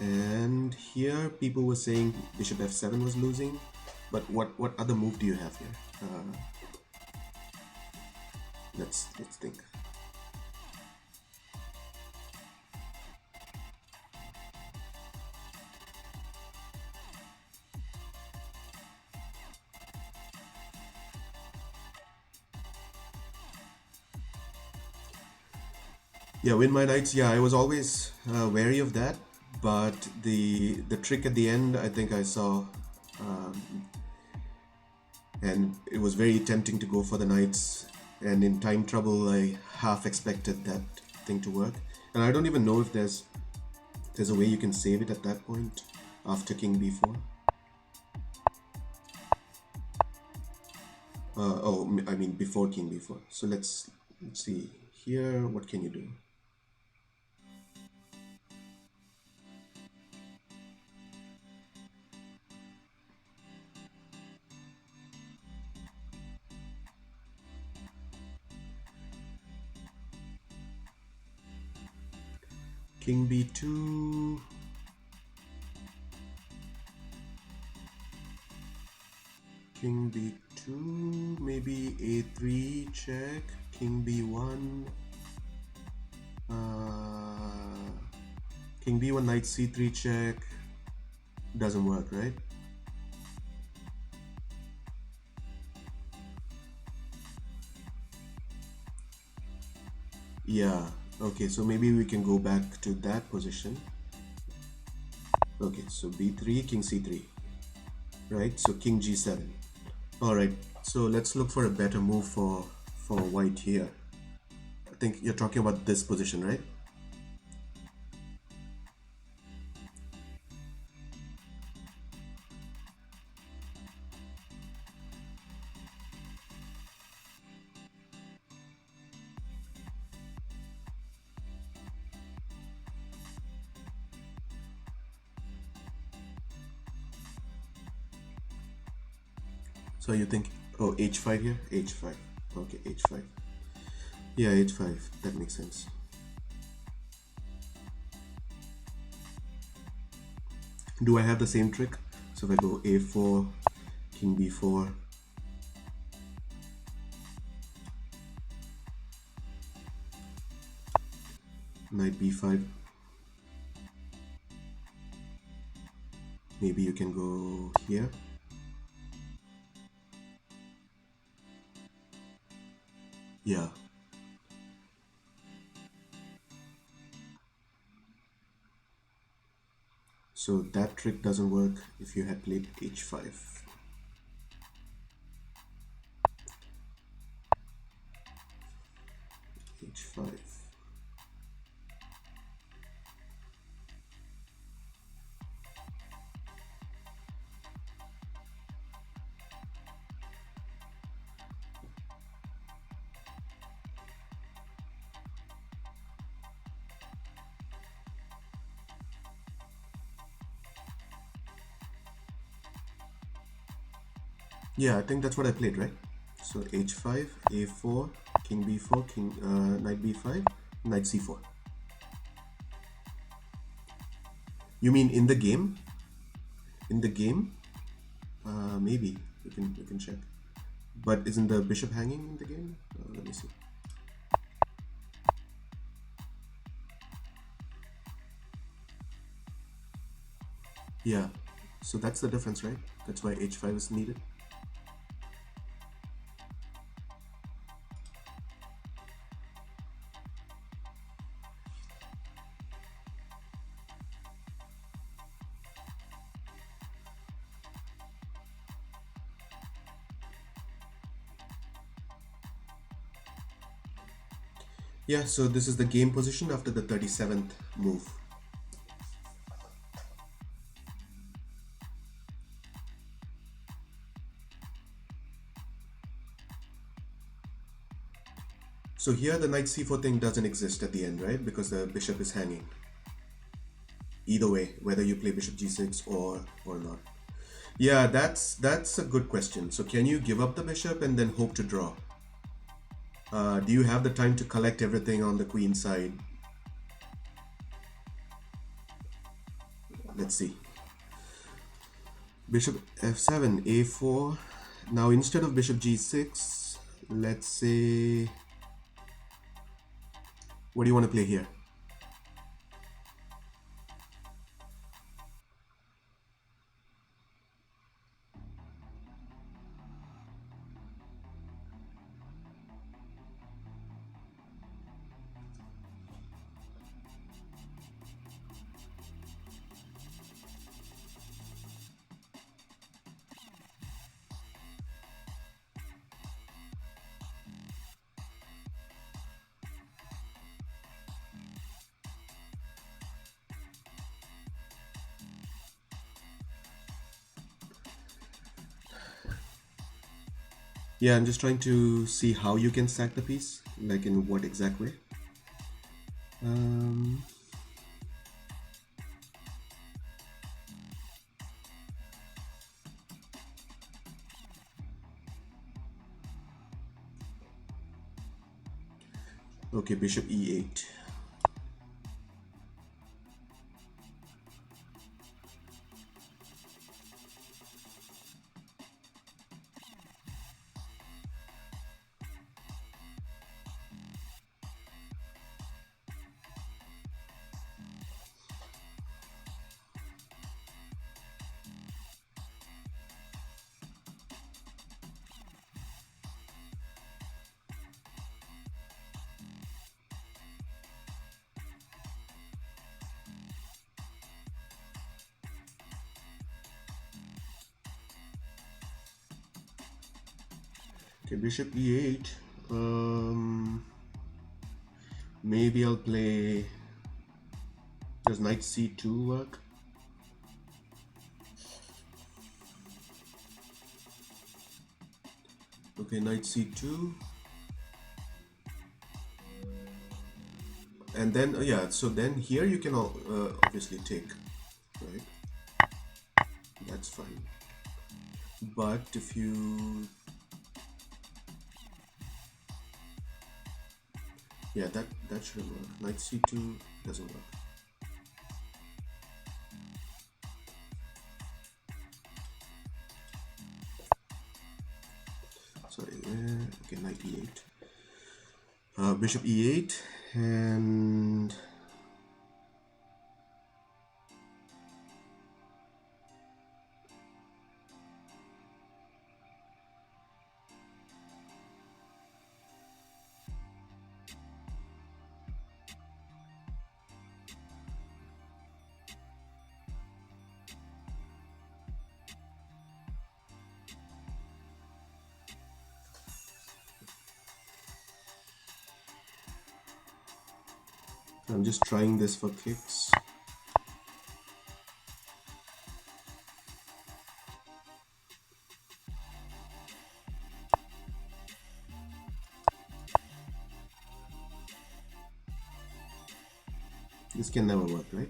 and here people were saying bishop f7 was losing, but what other move do you have here? Let's think. Yeah, win my knights. Yeah, I was always wary of that, but the trick at the end, I think I saw, and it was very tempting to go for the knights. And in time trouble, I half expected that thing to work. And I don't even know if there's a way you can save it at that point after king b4. I mean before king b4. So let's see here. What can you do? King b2. King b2, maybe a3 check, king b1, king b1, knight c3 check, doesn't work, right? Yeah, okay, so maybe we can go back to that position. Okay, so b3, king c3, right? So king g7. All right, so let's look for a better move for white here. I think you're talking about this position, right? So you think, oh, h5 here? h5. Okay, h5. Yeah, h5. That makes sense. Do I have the same trick? So if I go a4, king b4, knight b5. Maybe you can go here. Yeah. So that trick doesn't work if you had played h5. h5. Yeah, I think that's what I played, right? So h5, a4, king b4, knight b5, knight c4. You mean in the game? In the game? Maybe we can check. But isn't the bishop hanging in the game? Let me see. Yeah. So that's the difference, right? That's why h5 is needed. Yeah, so this is the game position after the 37th move. So here the knight c4 thing doesn't exist at the end, right? Because the bishop is hanging. Either way, whether you play bishop g6 or not. Yeah, that's a good question. So can you give up the bishop and then hope to draw? Do you have the time to collect everything on the queen side? Let's see. Bishop f7, a4. Now instead of bishop g6, let's say, what do you want to play here? Yeah, I'm just trying to see how you can stack the piece, like in what exact way. Um, okay, bishop e8. Okay, bishop e8. Maybe I'll play. Does knight c2 work? Okay, knight c2. And then, yeah, so then here you can obviously take, right? That's fine. But if you. Yeah, that shouldn't work. Knight c2 doesn't work. Sorry, okay, knight e8. Bishop e8 and I'm just trying this for kicks. This can never work, right?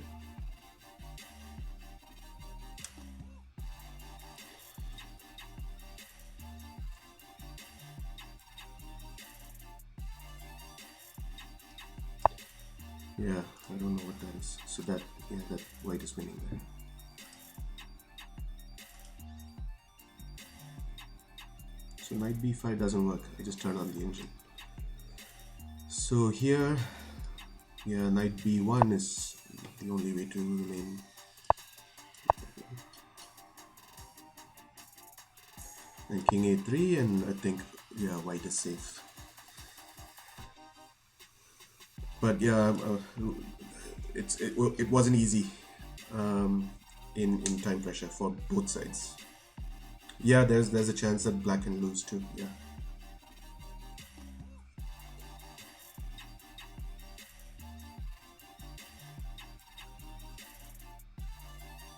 Yeah, I don't know what that is. So that, yeah, that white is winning there. So knight b5 doesn't work. I just turn on the engine. So here, yeah, knight b1 is the only way to remain. And king a3, and I think, yeah, white is safe. But yeah, it wasn't easy in time pressure for both sides. Yeah, there's a chance that black can lose too. Yeah.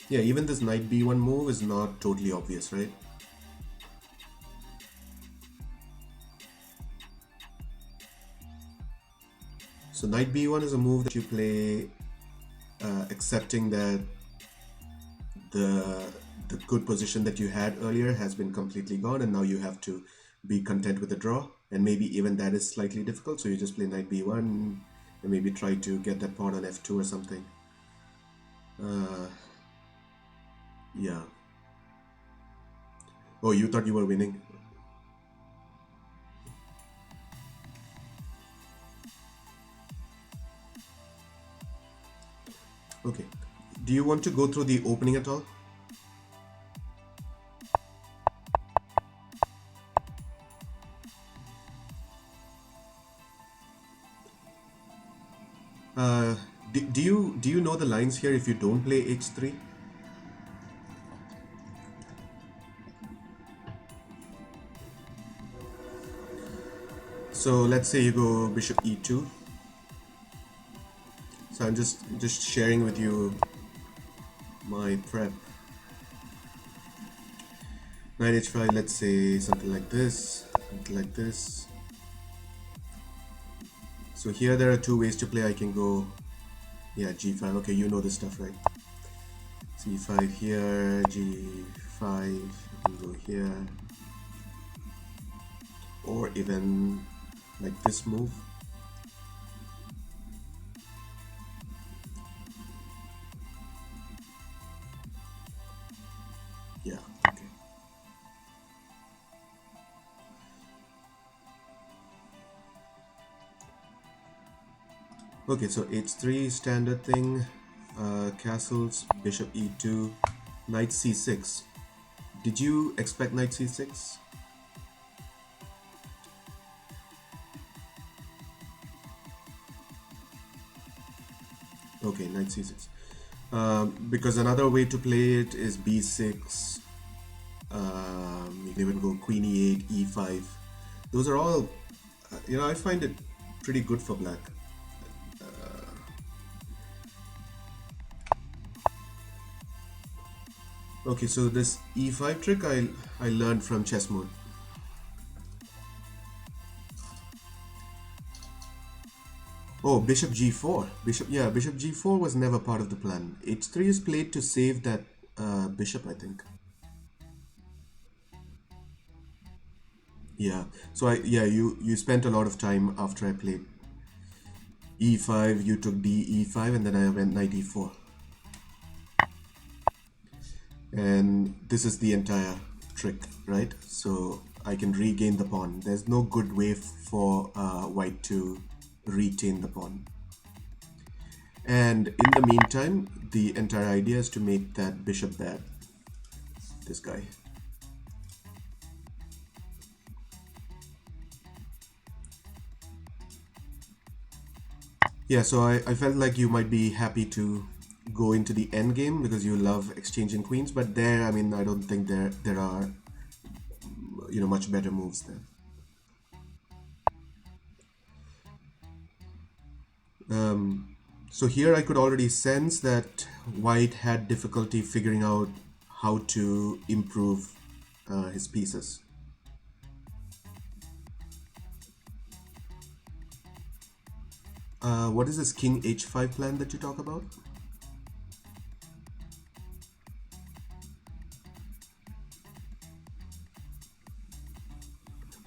Yeah, even this knight b1 move is not totally obvious, right? So knight b1 is a move that you play accepting that the the good position that you had earlier has been completely gone, and now you have to be content with the draw, and maybe even that is slightly difficult, so you just play knight b1 and maybe try to get that pawn on f2 or something. uh, yeah. Oh, you thought you were winning. Okay, do you want to go through the opening at all? uh, do you know the lines here if you don't play h3? So let's say you go bishop e2. So I'm just sharing with you my prep. Knight h5, let's say something like this, something like this. So here there are two ways to play. I can go, yeah, g5. Okay, you know this stuff, right? c5 here, g5, you can go here. Or even like this move. Yeah, okay. Okay, so h3 standard thing. Castles, bishop e2, knight c6. Did you expect knight c6? Okay, knight c6. Because another way to play it is b6. You can even go queen e8, e5. Those are all, I find it pretty good for black. Okay, so this e5 trick I learned from chess mode. Oh, bishop g4. Bishop g4 was never part of the plan. h3 is played to save that bishop, I think. Yeah. So you spent a lot of time after I played e5. You took d e5, and then I went knight e4. And this is the entire trick, right? So I can regain the pawn. There's no good way for white to retain the pawn. And in the meantime, the entire idea is to make that bishop bad. This guy. Yeah, so I felt like you might be happy to go into the end game because you love exchanging queens, but there, I mean, I don't think there are much better moves there. So here I could already sense that white had difficulty figuring out how to improve his pieces. What is this king h5 plan that you talk about?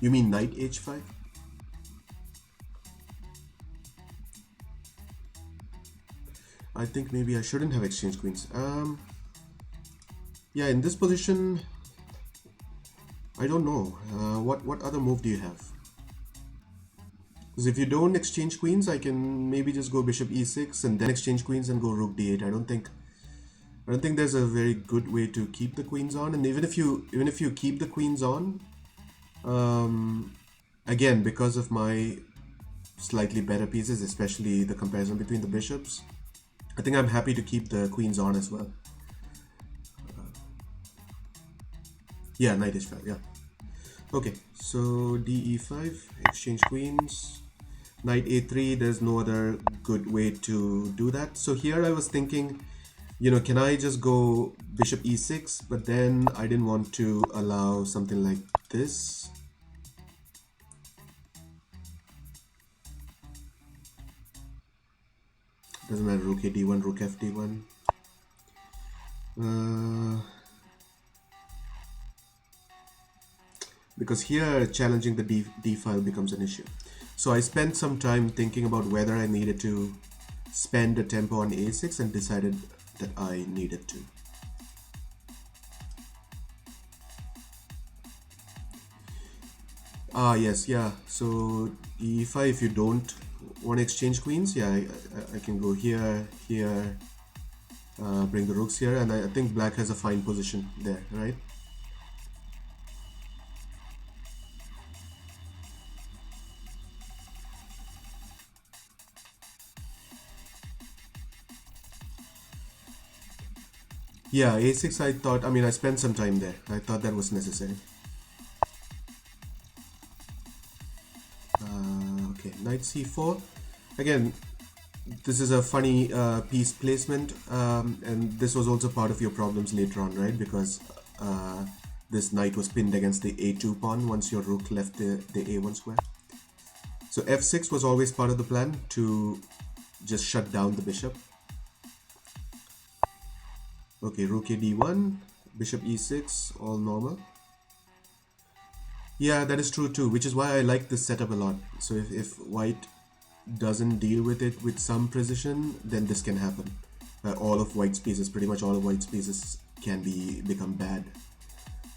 You mean knight h5? I think maybe I shouldn't have exchanged queens. Yeah, in this position, I don't know. What other move do you have? Because if you don't exchange queens, I can maybe just go bishop e6 and then exchange queens and go rook d8. I don't think there's a very good way to keep the queens on. And even if you keep the queens on, um, again, because of my slightly better pieces, especially the comparison between the bishops, I think I'm happy to keep the queens on as well. Yeah, knight h5. Yeah. Okay, so d e5, exchange queens. Knight a3, there's no other good way to do that. So here I was thinking, can I just go bishop e6? But then I didn't want to allow something like this. Doesn't matter, rook a d1, rook f d1. Because here challenging the d file becomes an issue. So I spent some time thinking about whether I needed to spend a tempo on a6 and decided that I needed to. Yes, yeah. So if you don't want to exchange queens, yeah, I can go here, here, bring the rooks here, and I think black has a fine position there, right? Yeah, a6 I spent some time there. I thought that was necessary. Okay, knight c4. Again, this is a funny piece placement, and this was also part of your problems later on, right? Because this knight was pinned against the a2 pawn once your rook left the a1 square. So f6 was always part of the plan to just shut down the bishop. Okay, rook a d1, bishop e6, all normal. Yeah, that is true too, which is why I like this setup a lot. So if white doesn't deal with it with some precision, then this can happen. All of white's pieces, pretty much all of white's pieces can become bad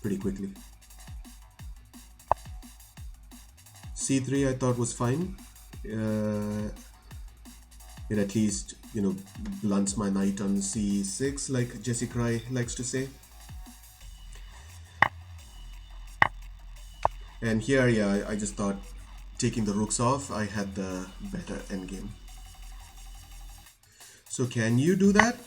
pretty quickly. c3 I thought was fine. It at least, blunts my knight on c6, like Jesse Cry likes to say. And here, yeah, I just thought taking the rooks off, I had the better endgame. So can you do that?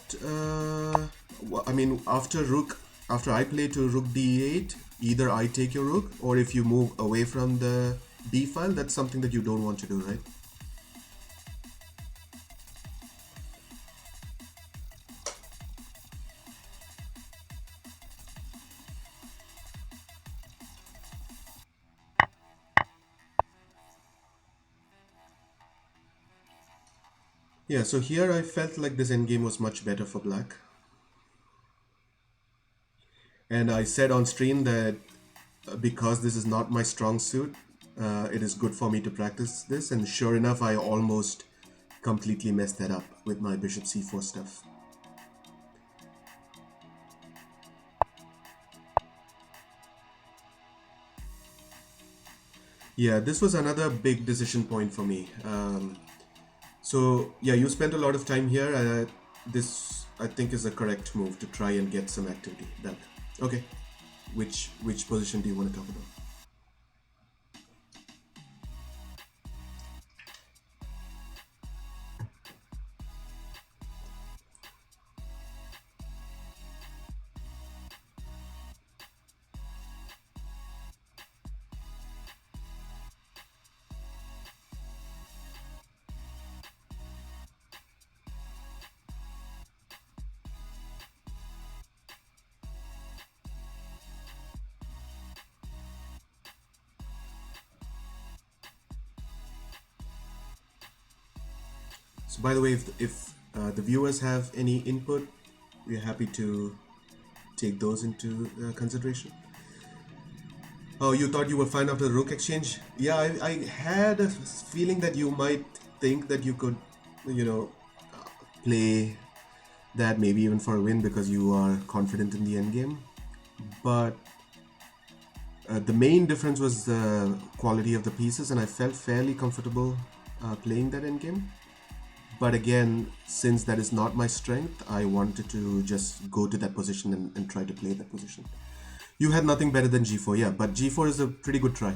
After I play to rook d8, either I take your rook, or if you move away from the d file, that's something that you don't want to do, right? Yeah, so here I felt like this endgame was much better for black. And I said on stream that because this is not my strong suit, it is good for me to practice this. And sure enough, I almost completely messed that up with my bishop c4 stuff. Yeah, this was another big decision point for me. So yeah, you spent a lot of time here. This I think is a correct move to try and get some activity done. Okay, which position do you want to talk about? So by the way, if the viewers have any input, we're happy to take those into consideration. Oh, you thought you were fine after the rook exchange? Yeah, I had a feeling that you might think that you could, you know, play that maybe even for a win because you are confident in the endgame. But the main difference was the quality of the pieces, and I felt fairly comfortable playing that endgame. But again, since that is not my strength, I wanted to just go to that position and try to play that position. You had nothing better than g4, yeah, but g4 is a pretty good try.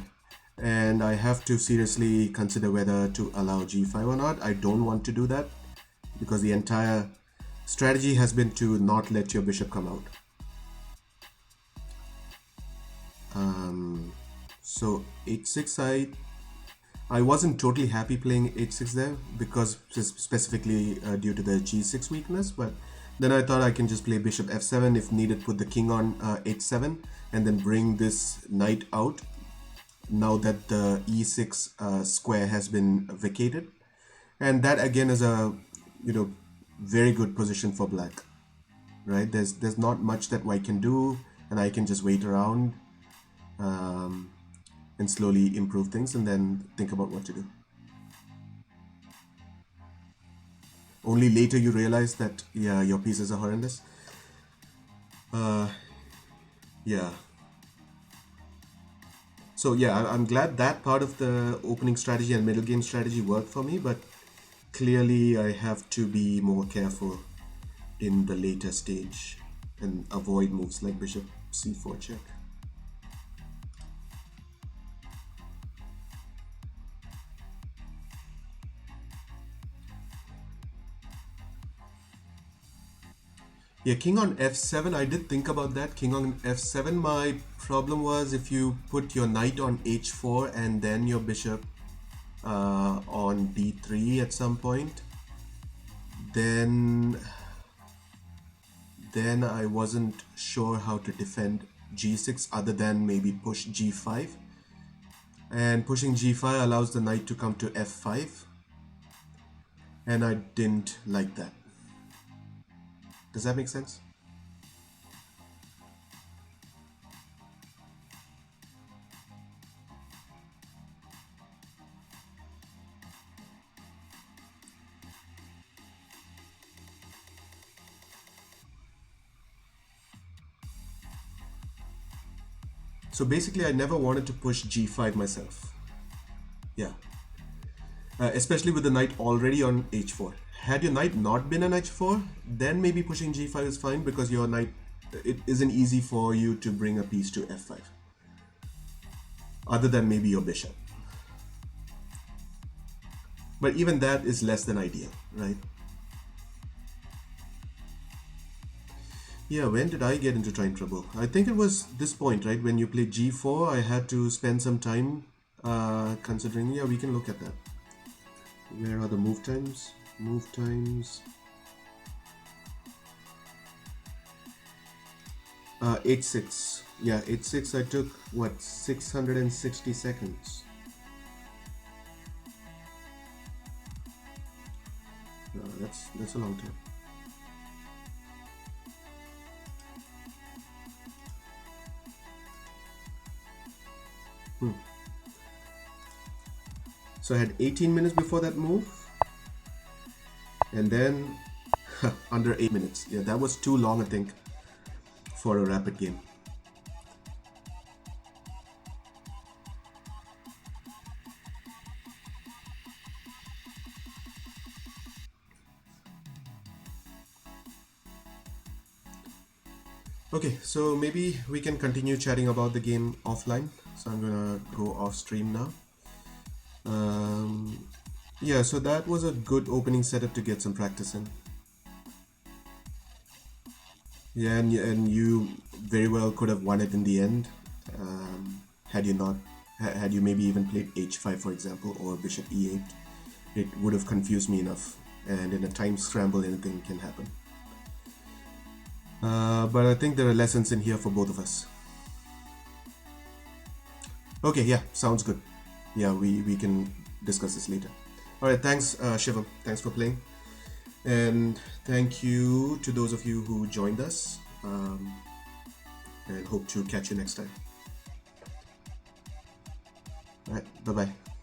And I have to seriously consider whether to allow g5 or not. I don't want to do that because the entire strategy has been to not let your bishop come out. So h6, I wasn't totally happy playing h6 there because specifically due to the g6 weakness, but then I thought I can just play bishop f7, if needed put the king on h7 and then bring this knight out now that the e6 square has been vacated. And that again is a, you know, very good position for black, right? There's not much that white can do, and I can just wait around and slowly improve things and then think about what to do. Only later you realize that, yeah, your pieces are horrendous. Yeah. So yeah, I'm glad that part of the opening strategy and middle game strategy worked for me, but clearly I have to be more careful in the later stage and avoid moves like bishop c4 check. Yeah, king on f7, I did think about that. King on f7, my problem was if you put your knight on h4 and then your bishop on b3 at some point, then I wasn't sure how to defend g6 other than maybe push g5. And pushing g5 allows the knight to come to f5, and I didn't like that. Does that make sense? So basically I never wanted to push g5 myself. Yeah. Especially with the knight already on h4. Had your knight not been on h4, then maybe pushing g5 is fine because your knight, it isn't easy for you to bring a piece to f5. Other than maybe your bishop. But even that is less than ideal, right? Yeah, when did I get into time trouble? I think it was this point, right? When you played g4, I had to spend some time considering. Yeah, we can look at that. Where are the move times? Move times. H6. Yeah, H6 I took, what, 660 seconds. No, that's a long time. So I had 18 minutes before that move. And then under 8 minutes. Yeah, that was too long, I think, for a rapid game. Okay, so maybe we can continue chatting about the game offline. So I'm gonna go off stream now. Yeah, so that was a good opening setup to get some practice in. Yeah, and you very well could have won it in the end, had you not, had you maybe even played h5, for example, or bishop e8. It would have confused me enough, and in a time scramble, anything can happen. But I think there are lessons in here for both of us. Okay, yeah, sounds good. Yeah, we can discuss this later. All right, thanks, Shivam. Thanks for playing. And thank you to those of you who joined us. And hope to catch you next time. All right, bye bye.